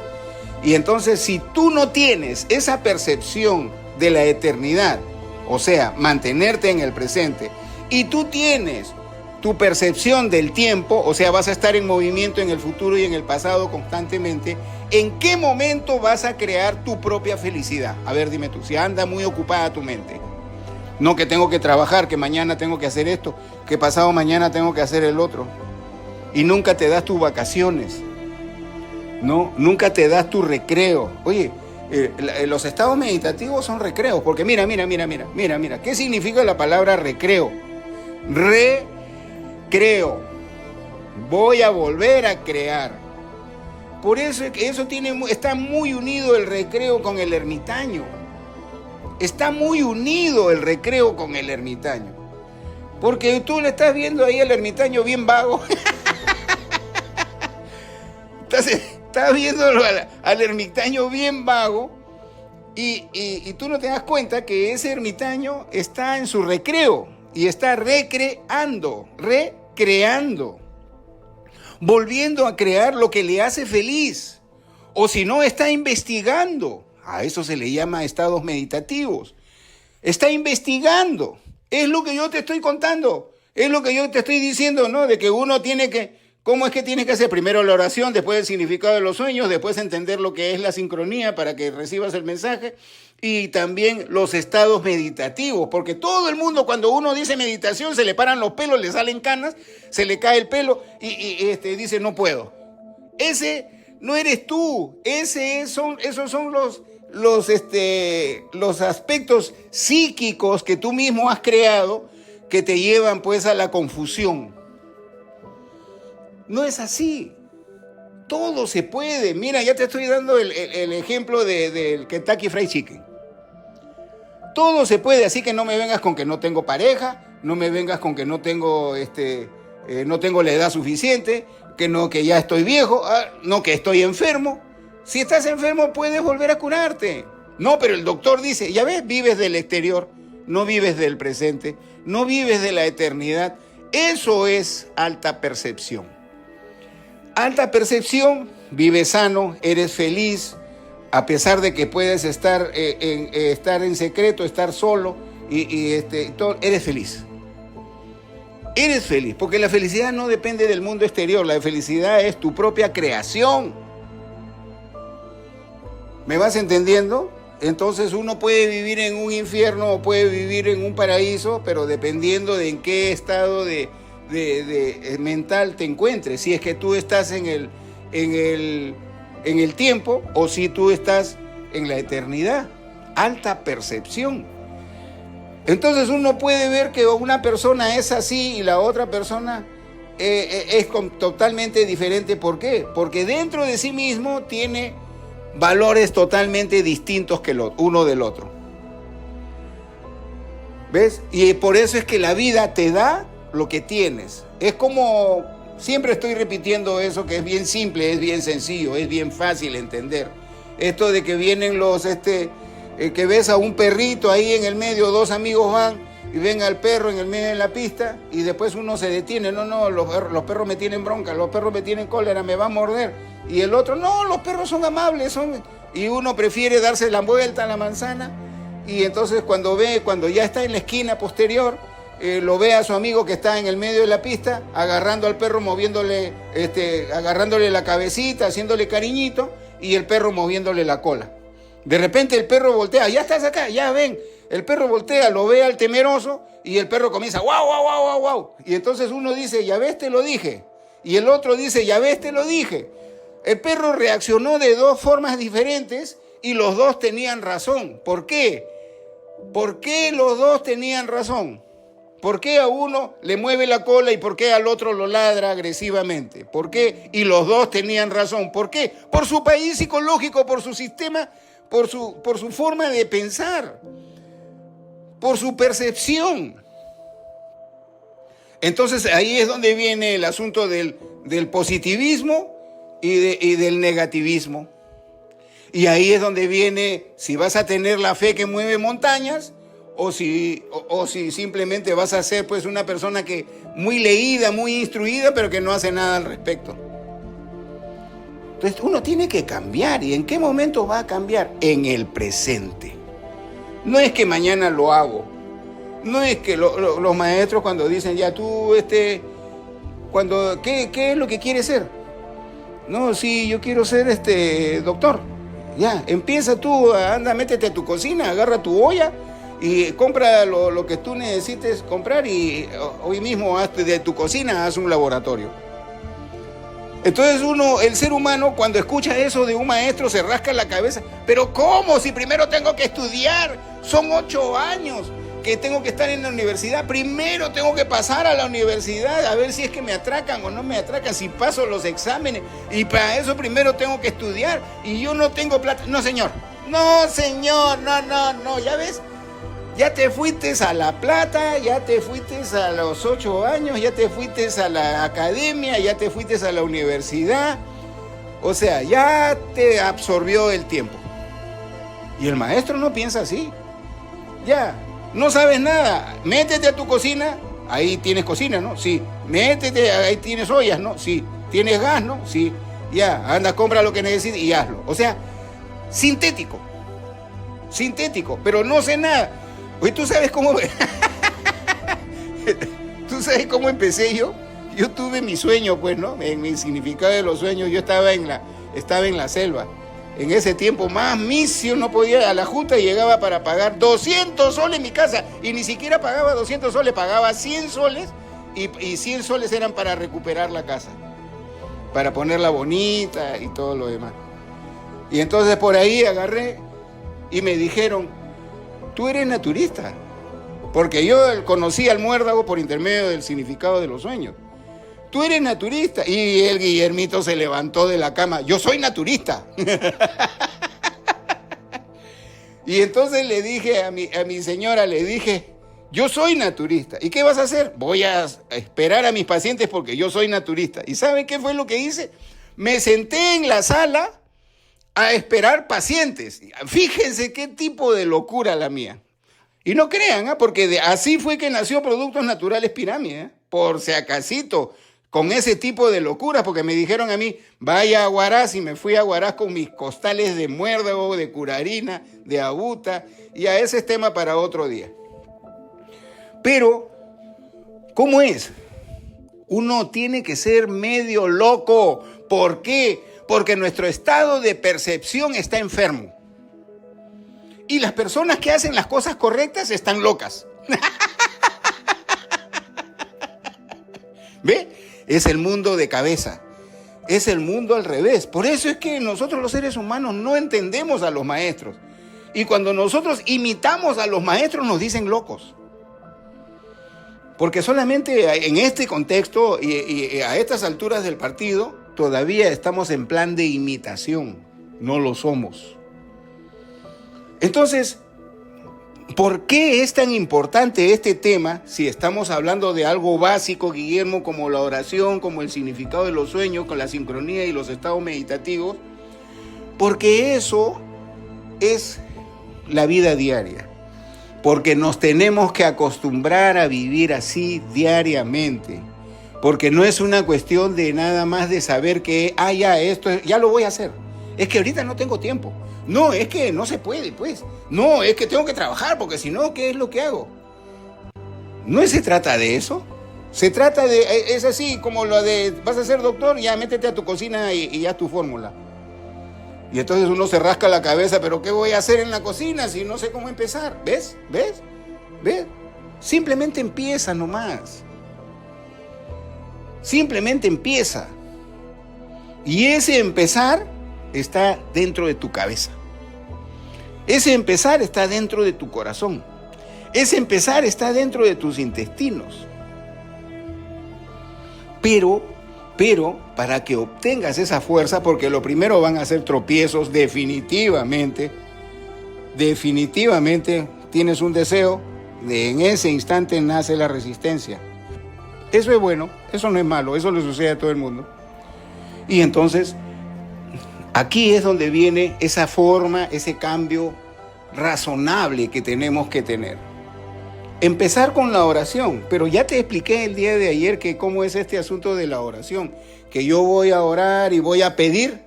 Y entonces, si tú no tienes esa percepción de la eternidad, o sea, mantenerte en el presente, y tú tienes tu percepción del tiempo, o sea, vas a estar en movimiento en el futuro y en el pasado constantemente, ¿en qué momento vas a crear tu propia felicidad? A ver, dime tú, si anda muy ocupada tu mente. No, que tengo que trabajar, que mañana tengo que hacer esto, que pasado mañana tengo que hacer el otro. Y nunca te das tus vacaciones, ¿no? Nunca te das tu recreo. Oye, los estados meditativos son recreos, porque mira, ¿qué significa la palabra recreo? Recreo. Voy a volver a crear. Por eso está muy unido el recreo con el ermitaño. Está muy unido el recreo con el ermitaño. Porque tú le estás viendo ahí al ermitaño bien vago. Estás viéndolo al ermitaño bien vago y tú no te das cuenta que ese ermitaño está en su recreo y está recreando, volviendo a crear lo que le hace feliz. O si no, está investigando. A eso se le llama estados meditativos. Está investigando. Es lo que yo te estoy contando. Es lo que yo te estoy diciendo, ¿no? De que uno tiene que... ¿Cómo es que tienes que hacer? Primero la oración, después el significado de los sueños, después entender lo que es la sincronía para que recibas el mensaje y también los estados meditativos, porque todo el mundo cuando uno dice meditación se le paran los pelos, le salen canas, se le cae el pelo y dice no puedo. Ese no eres tú, esos son los aspectos psíquicos que tú mismo has creado que te llevan pues a la confusión. No es así. Todo se puede. Mira, ya te estoy dando el ejemplo del Kentucky Fried Chicken. Todo se puede, así que no me vengas con que no tengo pareja, no me vengas con que no tengo la edad suficiente, que ya estoy viejo, no que estoy enfermo. Si estás enfermo puedes volver a curarte. No, pero el doctor dice, ya ves, vives del exterior, no vives del presente, no vives de la eternidad. Eso es alta percepción. Alta percepción, vives sano, eres feliz, a pesar de que puedes estar en secreto, estar solo, eres feliz. Eres feliz, porque la felicidad no depende del mundo exterior, la felicidad es tu propia creación. ¿Me vas entendiendo? Entonces uno puede vivir en un infierno o puede vivir en un paraíso, pero dependiendo de en qué estado de mental te encuentres, si es que tú estás en el tiempo o si tú estás en la eternidad. Alta percepción. Entonces uno puede ver que una persona es así y la otra persona es totalmente diferente. ¿Por qué? Porque dentro de sí mismo tiene valores totalmente distintos que uno del otro. ¿Ves? Y por eso es que la vida te da lo que tienes. Es como, siempre estoy repitiendo eso, que es bien simple, es bien sencillo, es bien fácil entender. Esto de que vienen que ves a un perrito ahí en el medio, dos amigos van y ven al perro en el medio de la pista y después uno se detiene, los perros me tienen bronca, los perros me tienen cólera, me va a morder. Y el otro, no, los perros son amables, y uno prefiere darse la vuelta a la manzana y entonces cuando ya está en la esquina posterior, lo ve a su amigo que está en el medio de la pista, agarrando al perro, moviéndole, agarrándole la cabecita, haciéndole cariñito, y el perro moviéndole la cola. De repente el perro voltea, ya estás acá, ya ven. El perro voltea, lo ve al temeroso, y el perro comienza, guau, guau, guau, guau, guau. Y entonces uno dice, ya ves, te lo dije. Y el otro dice, ya ves, te lo dije. El perro reaccionó de dos formas diferentes y los dos tenían razón. ¿Por qué? ¿Por qué los dos tenían razón? ¿Por qué a uno le mueve la cola y por qué al otro lo ladra agresivamente? ¿Por qué? Y los dos tenían razón. ¿Por qué? Por su país psicológico, por su sistema, por su forma de pensar, por su percepción. Entonces ahí es donde viene el asunto del positivismo y del negativismo. Y ahí es donde viene si vas a tener la fe que mueve montañas, o si simplemente vas a ser pues una persona que muy leída, muy instruida, pero que no hace nada al respecto. Entonces uno tiene que cambiar. ¿Y en qué momento va a cambiar? En el presente. No es que mañana lo hago. No es que los maestros cuando dicen, ya tú, ¿qué es lo que quieres ser? No, sí, yo quiero ser doctor. Ya, empieza tú, anda, métete a tu cocina, agarra tu olla y compra lo que tú necesites comprar y hoy mismo de tu cocina haz un laboratorio. Entonces el ser humano, cuando escucha eso de un maestro, se rasca la cabeza. ¿Pero cómo? Si primero tengo que estudiar, son 8 años que tengo que estar en la universidad. Primero tengo que pasar a la universidad a ver si es que me atracan o no me atracan, si paso los exámenes. Y para eso primero tengo que estudiar y yo no tengo plata. No, señor. No, señor. No. ¿Ya ves? Ya te fuiste a La Plata, ya te fuiste a los 8 años, ya te fuiste a la academia, ya te fuiste a la universidad. O sea, ya te absorbió el tiempo. Y el maestro no piensa así. Ya, no sabes nada. Métete a tu cocina, ahí tienes cocina, ¿no? Sí. Métete, ahí tienes ollas, ¿no? Sí. ¿Tienes gas, no? Sí. Ya, anda, compra lo que necesites y hazlo. O sea, sintético, pero no sé nada. Oye, ¿tú sabes cómo? ¿Tú sabes cómo empecé yo? Yo tuve mi sueño, pues, ¿no? En mi significado de los sueños, yo estaba en la selva. En ese tiempo, más misio no podía, a la junta llegaba para pagar 200 soles en mi casa. Y ni siquiera pagaba 200 soles, pagaba 100 soles. Y 100 soles eran para recuperar la casa. Para ponerla bonita y todo lo demás. Y entonces por ahí agarré y me dijeron, tú eres naturista, porque yo conocí al muérdago por intermedio del significado de los sueños. Tú eres naturista. Y el Guillermito se levantó de la cama. Yo soy naturista. Y entonces le dije a mi señora, le dije, yo soy naturista. ¿Y qué vas a hacer? Voy a esperar a mis pacientes porque yo soy naturista. ¿Y saben qué fue lo que hice? Me senté en la sala a esperar pacientes. Fíjense qué tipo de locura la mía. Y no crean, porque así fue que nació Productos Naturales Pirámide, por si acasito, con ese tipo de locuras, porque me dijeron a mí, vaya a Huaraz, y me fui a Huaraz con mis costales de muérdago, de curarina, de abuta, y a ese es tema para otro día. Pero, ¿cómo es? Uno tiene que ser medio loco. ¿Por qué? Porque nuestro estado de percepción está enfermo. Y las personas que hacen las cosas correctas están locas. ¿Ve? Es el mundo de cabeza. Es el mundo al revés. Por eso es que nosotros los seres humanos no entendemos a los maestros. Y cuando nosotros imitamos a los maestros nos dicen locos. Porque solamente en este contexto y a estas alturas del partido todavía estamos en plan de imitación. No lo somos. Entonces, ¿por qué es tan importante este tema si estamos hablando de algo básico, Guillermo, como la oración, como el significado de los sueños, con la sincronía y los estados meditativos? Porque eso es la vida diaria. Porque nos tenemos que acostumbrar a vivir así diariamente. Porque no es una cuestión de nada más de saber que, esto ya lo voy a hacer. Es que ahorita no tengo tiempo. No, es que no se puede, pues. No, es que tengo que trabajar, porque si no, ¿qué es lo que hago? No se trata de eso. Se trata de, es así como lo de, vas a ser doctor, ya métete a tu cocina y haz tu fórmula. Y entonces uno se rasca la cabeza, pero ¿qué voy a hacer en la cocina si no sé cómo empezar? ¿Ves? Simplemente empieza nomás. Simplemente empieza. Y ese empezar está dentro de tu cabeza. Ese empezar está dentro de tu corazón. Ese empezar está dentro de tus intestinos. Pero, para que obtengas esa fuerza, porque lo primero van a ser tropiezos, definitivamente tienes un deseo, en ese instante nace la resistencia. Eso es bueno, eso no es malo, eso le sucede a todo el mundo. Y entonces, aquí es donde viene esa forma, ese cambio razonable que tenemos que tener. Empezar con la oración, pero ya te expliqué el día de ayer que cómo es este asunto de la oración, que yo voy a orar y voy a pedir.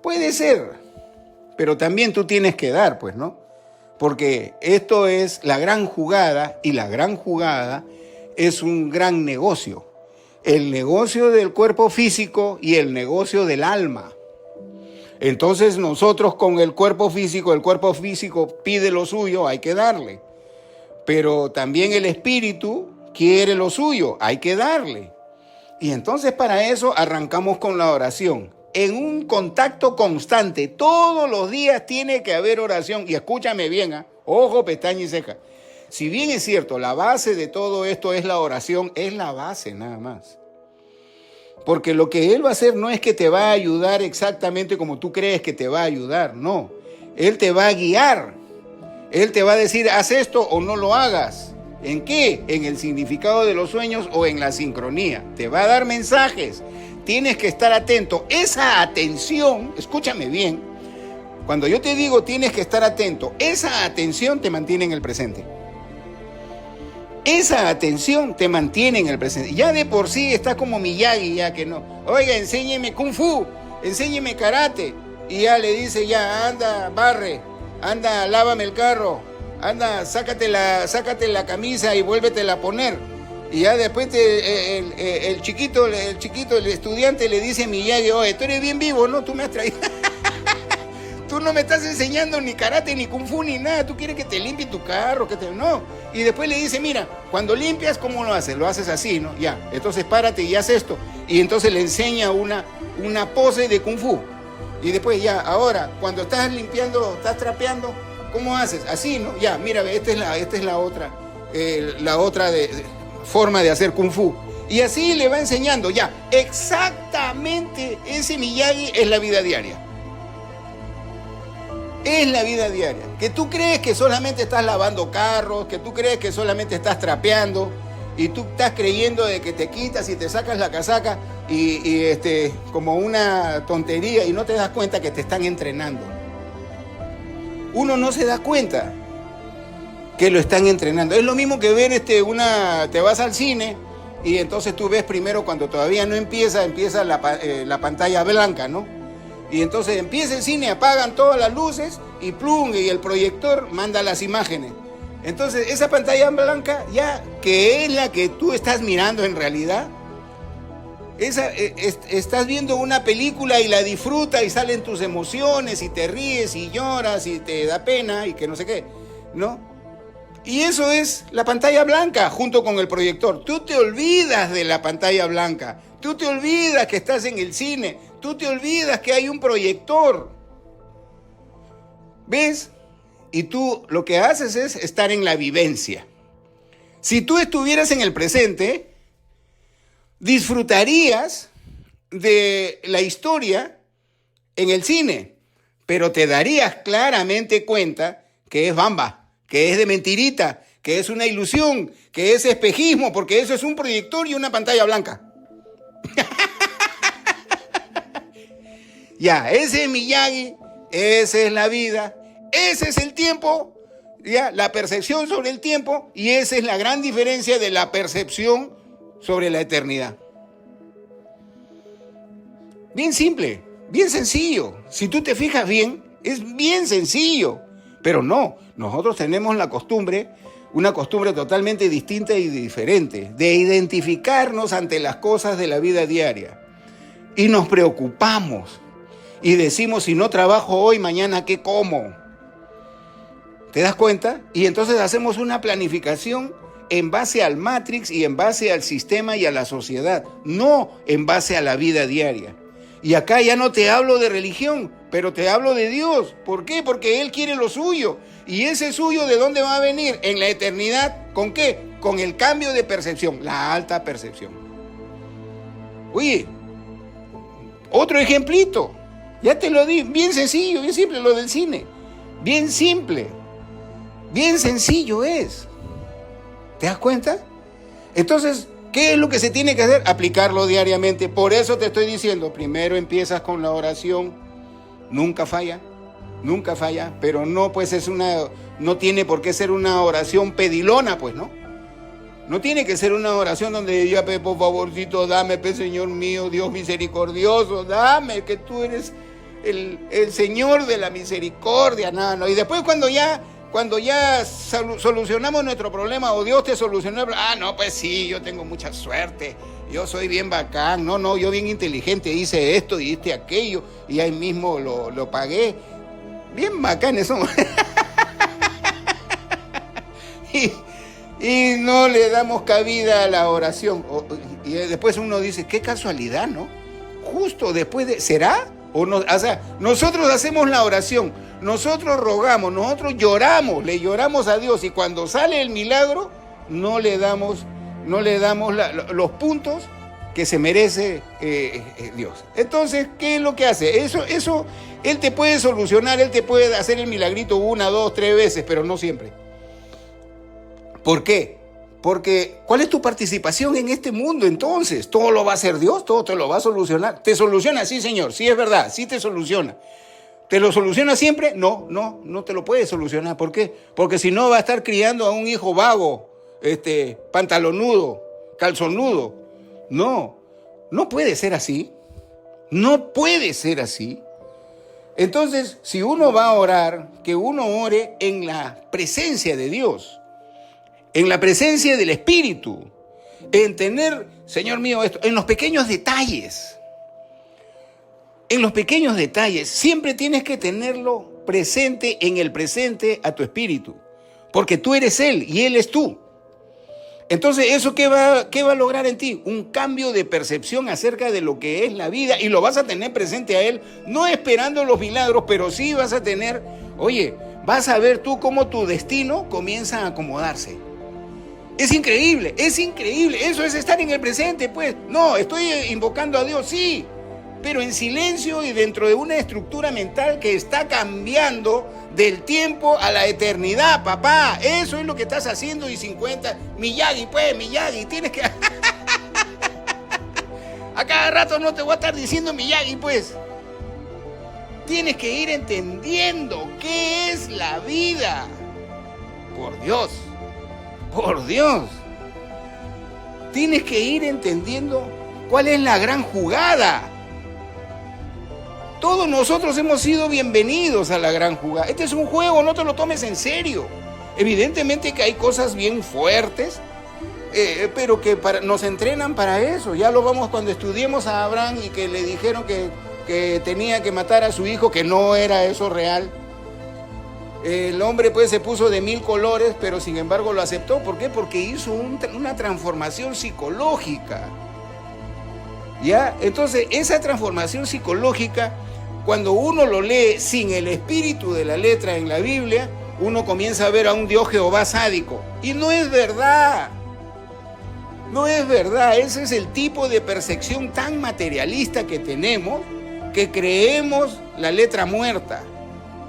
Puede ser, pero también tú tienes que dar, pues, ¿no? Porque esto es la gran jugada, y la gran jugada es un gran negocio. El negocio del cuerpo físico y el negocio del alma. Entonces nosotros con el cuerpo físico pide lo suyo, hay que darle. Pero también el espíritu quiere lo suyo, hay que darle. Y entonces para eso arrancamos con la oración. En un contacto constante, todos los días tiene que haber oración. Y escúchame bien, ojo, pestaña y ceja. Si bien es cierto, la base de todo esto es la oración, es la base nada más. Porque lo que Él va a hacer no es que te va a ayudar exactamente como tú crees que te va a ayudar, no. Él te va a guiar. Él te va a decir, haz esto o no lo hagas. ¿En qué? En el significado de los sueños o en la sincronía. Te va a dar mensajes. Tienes que estar atento. Esa atención, escúchame bien, cuando yo te digo tienes que estar atento, esa atención te mantiene en el presente. Esa atención te mantiene en el presente. Ya de por sí está como Miyagi, ya que no. Oiga, enséñeme Kung Fu, enséñeme Karate. Y ya le dice, ya, anda, barre, anda, lávame el carro, anda, sácate la camisa y vuélvetela a poner. Y ya después el chiquito, el estudiante le dice a Miyagi, oye, tú eres bien vivo, ¿no? Tú me has traído... Tú no me estás enseñando ni karate, ni kung fu, ni nada. Tú quieres que te limpie tu carro, no. Y después le dice, mira, cuando limpias, ¿cómo lo haces? Lo haces así, ¿no? Ya, entonces párate y haz esto. Y entonces le enseña una pose de kung fu. Y después ya, ahora, cuando estás limpiando, estás trapeando, ¿cómo haces? Así, ¿no? Ya, mira, esta es la otra forma de hacer kung fu. Y así le va enseñando, ya, exactamente ese Miyagi es la vida diaria. Es la vida diaria. Que tú crees que solamente estás lavando carros, que tú crees que solamente estás trapeando, y tú estás creyendo de que te quitas y te sacas la casaca y como una tontería, y no te das cuenta que te están entrenando. Uno no se da cuenta que lo están entrenando. Es lo mismo que ver te vas al cine y entonces tú ves primero, cuando todavía no empieza la pantalla blanca, ¿no? Y entonces empieza el cine, apagan todas las luces y plum, y el proyector manda las imágenes. Entonces esa pantalla blanca, ya que es la que tú estás mirando en realidad, estás viendo una película y la disfrutas y salen tus emociones y te ríes y lloras y te da pena y que no sé qué, ¿no? Y eso es la pantalla blanca junto con el proyector. Tú te olvidas de la pantalla blanca, tú te olvidas que estás en el cine, tú te olvidas que hay un proyector. ¿Ves? Y tú lo que haces es estar en la vivencia. Si tú estuvieras en el presente, disfrutarías de la historia en el cine, pero te darías claramente cuenta que es bamba, que es de mentirita, que es una ilusión, que es espejismo, porque eso es un proyector y una pantalla blanca. Ya, ese es Miyagi, esa es la vida, ese es el tiempo, ya, la percepción sobre el tiempo, y esa es la gran diferencia de la percepción sobre la eternidad. Bien simple, bien sencillo. Si tú te fijas bien, es bien sencillo. Pero no, nosotros tenemos la costumbre, una costumbre totalmente distinta y diferente, de identificarnos ante las cosas de la vida diaria. Y nos preocupamos. Y decimos, si no trabajo hoy, mañana, ¿qué como? ¿Te das cuenta? Y entonces hacemos una planificación en base al Matrix y en base al sistema y a la sociedad, no en base a la vida diaria. Y acá ya no te hablo de religión, pero te hablo de Dios. ¿Por qué? Porque Él quiere lo suyo. ¿Y ese suyo de dónde va a venir? En la eternidad. ¿Con qué? Con el cambio de percepción, la alta percepción. Oye, otro ejemplito. Ya te lo di, bien sencillo, bien simple, lo del cine. Bien simple, bien sencillo es. ¿Te das cuenta? Entonces, ¿qué es lo que se tiene que hacer? Aplicarlo diariamente. Por eso te estoy diciendo, primero empiezas con la oración. Nunca falla, pero no, pues no tiene por qué ser una oración pedilona, pues, ¿no? No tiene que ser una oración donde ya, por favorcito, dame, Señor mío, Dios misericordioso, dame, que tú eres el Señor de la misericordia. No. Y después cuando ya cuando ya solucionamos nuestro problema o Dios te solucionó, no, pues sí, yo tengo mucha suerte, yo soy bien bacán, no, yo bien inteligente, hice esto y hice aquello y ahí mismo lo pagué. Bien bacán eso. y no le damos cabida a la oración. Y después uno dice, qué casualidad, ¿no? Justo después de... ¿Será? O sea, nosotros hacemos la oración, nosotros rogamos, nosotros lloramos, le lloramos a Dios y cuando sale el milagro no le damos los puntos que se merece Dios. Entonces, ¿qué es lo que hace? Eso, Él te puede solucionar, Él te puede hacer el milagrito 1, 2, 3 veces, pero no siempre. ¿Por qué? Porque, ¿cuál es tu participación en este mundo entonces? ¿Todo lo va a hacer Dios? ¿Todo te lo va a solucionar? ¿Te soluciona? Sí, Señor, sí es verdad, sí te soluciona. ¿Te lo soluciona siempre? No te lo puede solucionar. ¿Por qué? Porque si no va a estar criando a un hijo vago, pantalonudo, calzonudo. No puede ser así. No puede ser así. Entonces, si uno va a orar, que uno ore en la presencia de Dios, en la presencia del Espíritu, en tener, Señor mío, esto, en los pequeños detalles. En los pequeños detalles, siempre tienes que tenerlo presente, en el presente a tu espíritu, porque tú eres Él y Él es tú. Entonces, ¿eso qué va a lograr en ti? Un cambio de percepción acerca de lo que es la vida y lo vas a tener presente a Él, no esperando los milagros, pero sí vas a tener, vas a ver tú cómo tu destino comienza a acomodarse. Es increíble, eso es estar en el presente, pues. No, estoy invocando a Dios, sí, pero en silencio y dentro de una estructura mental que está cambiando del tiempo a la eternidad, papá. Eso es lo que estás haciendo y 50. Miyagi, tienes que... A cada rato no te voy a estar diciendo Miyagi, pues. Tienes que ir entendiendo qué es la vida. Por Dios. Tienes que ir entendiendo cuál es la gran jugada. Todos nosotros hemos sido bienvenidos a la gran jugada. Este es un juego, no te lo tomes en serio. Evidentemente que hay cosas bien fuertes, pero que nos entrenan para eso. Ya lo vamos cuando estudiemos a Abraham y que le dijeron que tenía que matar a su hijo, que no era eso real. El hombre pues se puso de 1000 colores, pero sin embargo lo aceptó. ¿Por qué? Porque hizo una transformación psicológica. ¿Ya? Entonces, esa transformación psicológica, cuando uno lo lee sin el espíritu de la letra en la Biblia, uno comienza a ver a un Dios Jehová sádico. Y no es verdad. No es verdad. Ese es el tipo de percepción tan materialista que tenemos, que creemos la letra muerta.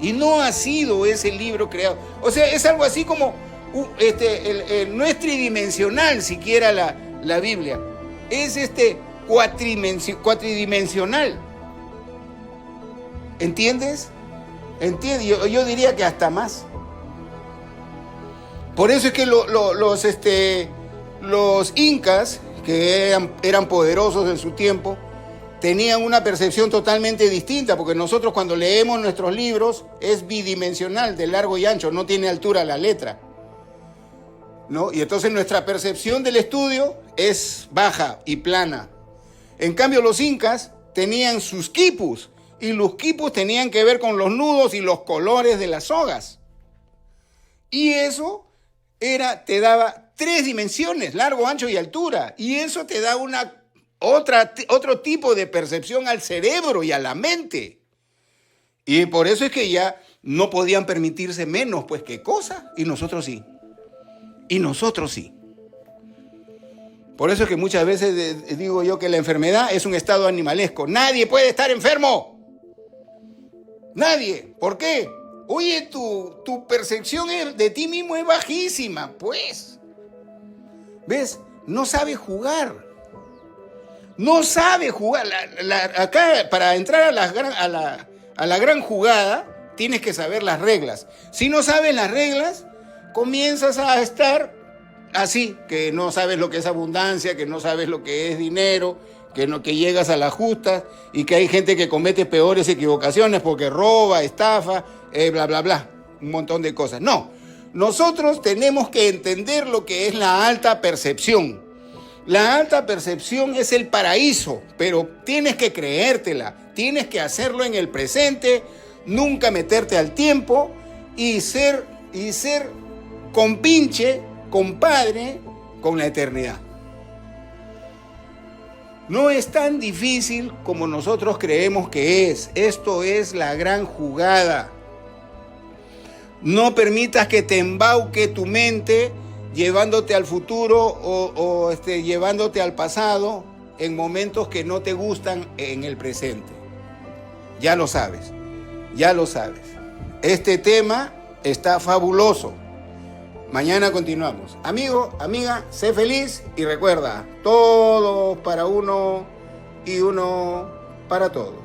Y no ha sido ese libro creado. O sea, es algo así como, no es tridimensional siquiera la Biblia. Es cuatridimensional. ¿Entiendes? Yo diría que hasta más. Por eso es que los incas, que eran poderosos en su tiempo, tenían una percepción totalmente distinta, porque nosotros cuando leemos nuestros libros es bidimensional, de largo y ancho, no tiene altura la letra, ¿no? Y entonces nuestra percepción del estudio es baja y plana. En cambio, los incas tenían sus quipus, y los quipus tenían que ver con los nudos y los colores de las sogas. Y eso te daba 3 dimensiones, largo, ancho y altura. Y eso te da otro tipo de percepción al cerebro y a la mente. Y por eso es que ya no podían permitirse menos, pues, ¿qué cosa? Y nosotros sí. Por eso es que muchas veces digo yo que la enfermedad es un estado animalesco. Nadie puede estar enfermo. Nadie. ¿Por qué? Oye, tu percepción de ti mismo es bajísima, pues. ¿Ves? No sabe jugar. Acá, para entrar a la gran jugada, tienes que saber las reglas. Si no sabes las reglas, comienzas a estar así, que no sabes lo que es abundancia, que no sabes lo que es dinero, que llegas a las justas y que hay gente que comete peores equivocaciones porque roba, estafa, bla, bla, bla. un montón de cosas. No, nosotros tenemos que entender lo que es la alta percepción. La alta percepción es el paraíso, pero tienes que creértela, tienes que hacerlo en el presente, nunca meterte al tiempo y ser compinche, compadre con la eternidad. No es tan difícil como nosotros creemos que es. Esto es la gran jugada. No permitas que te embauque tu mente llevándote al futuro o llevándote al pasado en momentos que no te gustan en el presente. Ya lo sabes, ya lo sabes. Este tema está fabuloso. Mañana continuamos. Amigo, amiga, sé feliz y recuerda, todos para uno y uno para todos.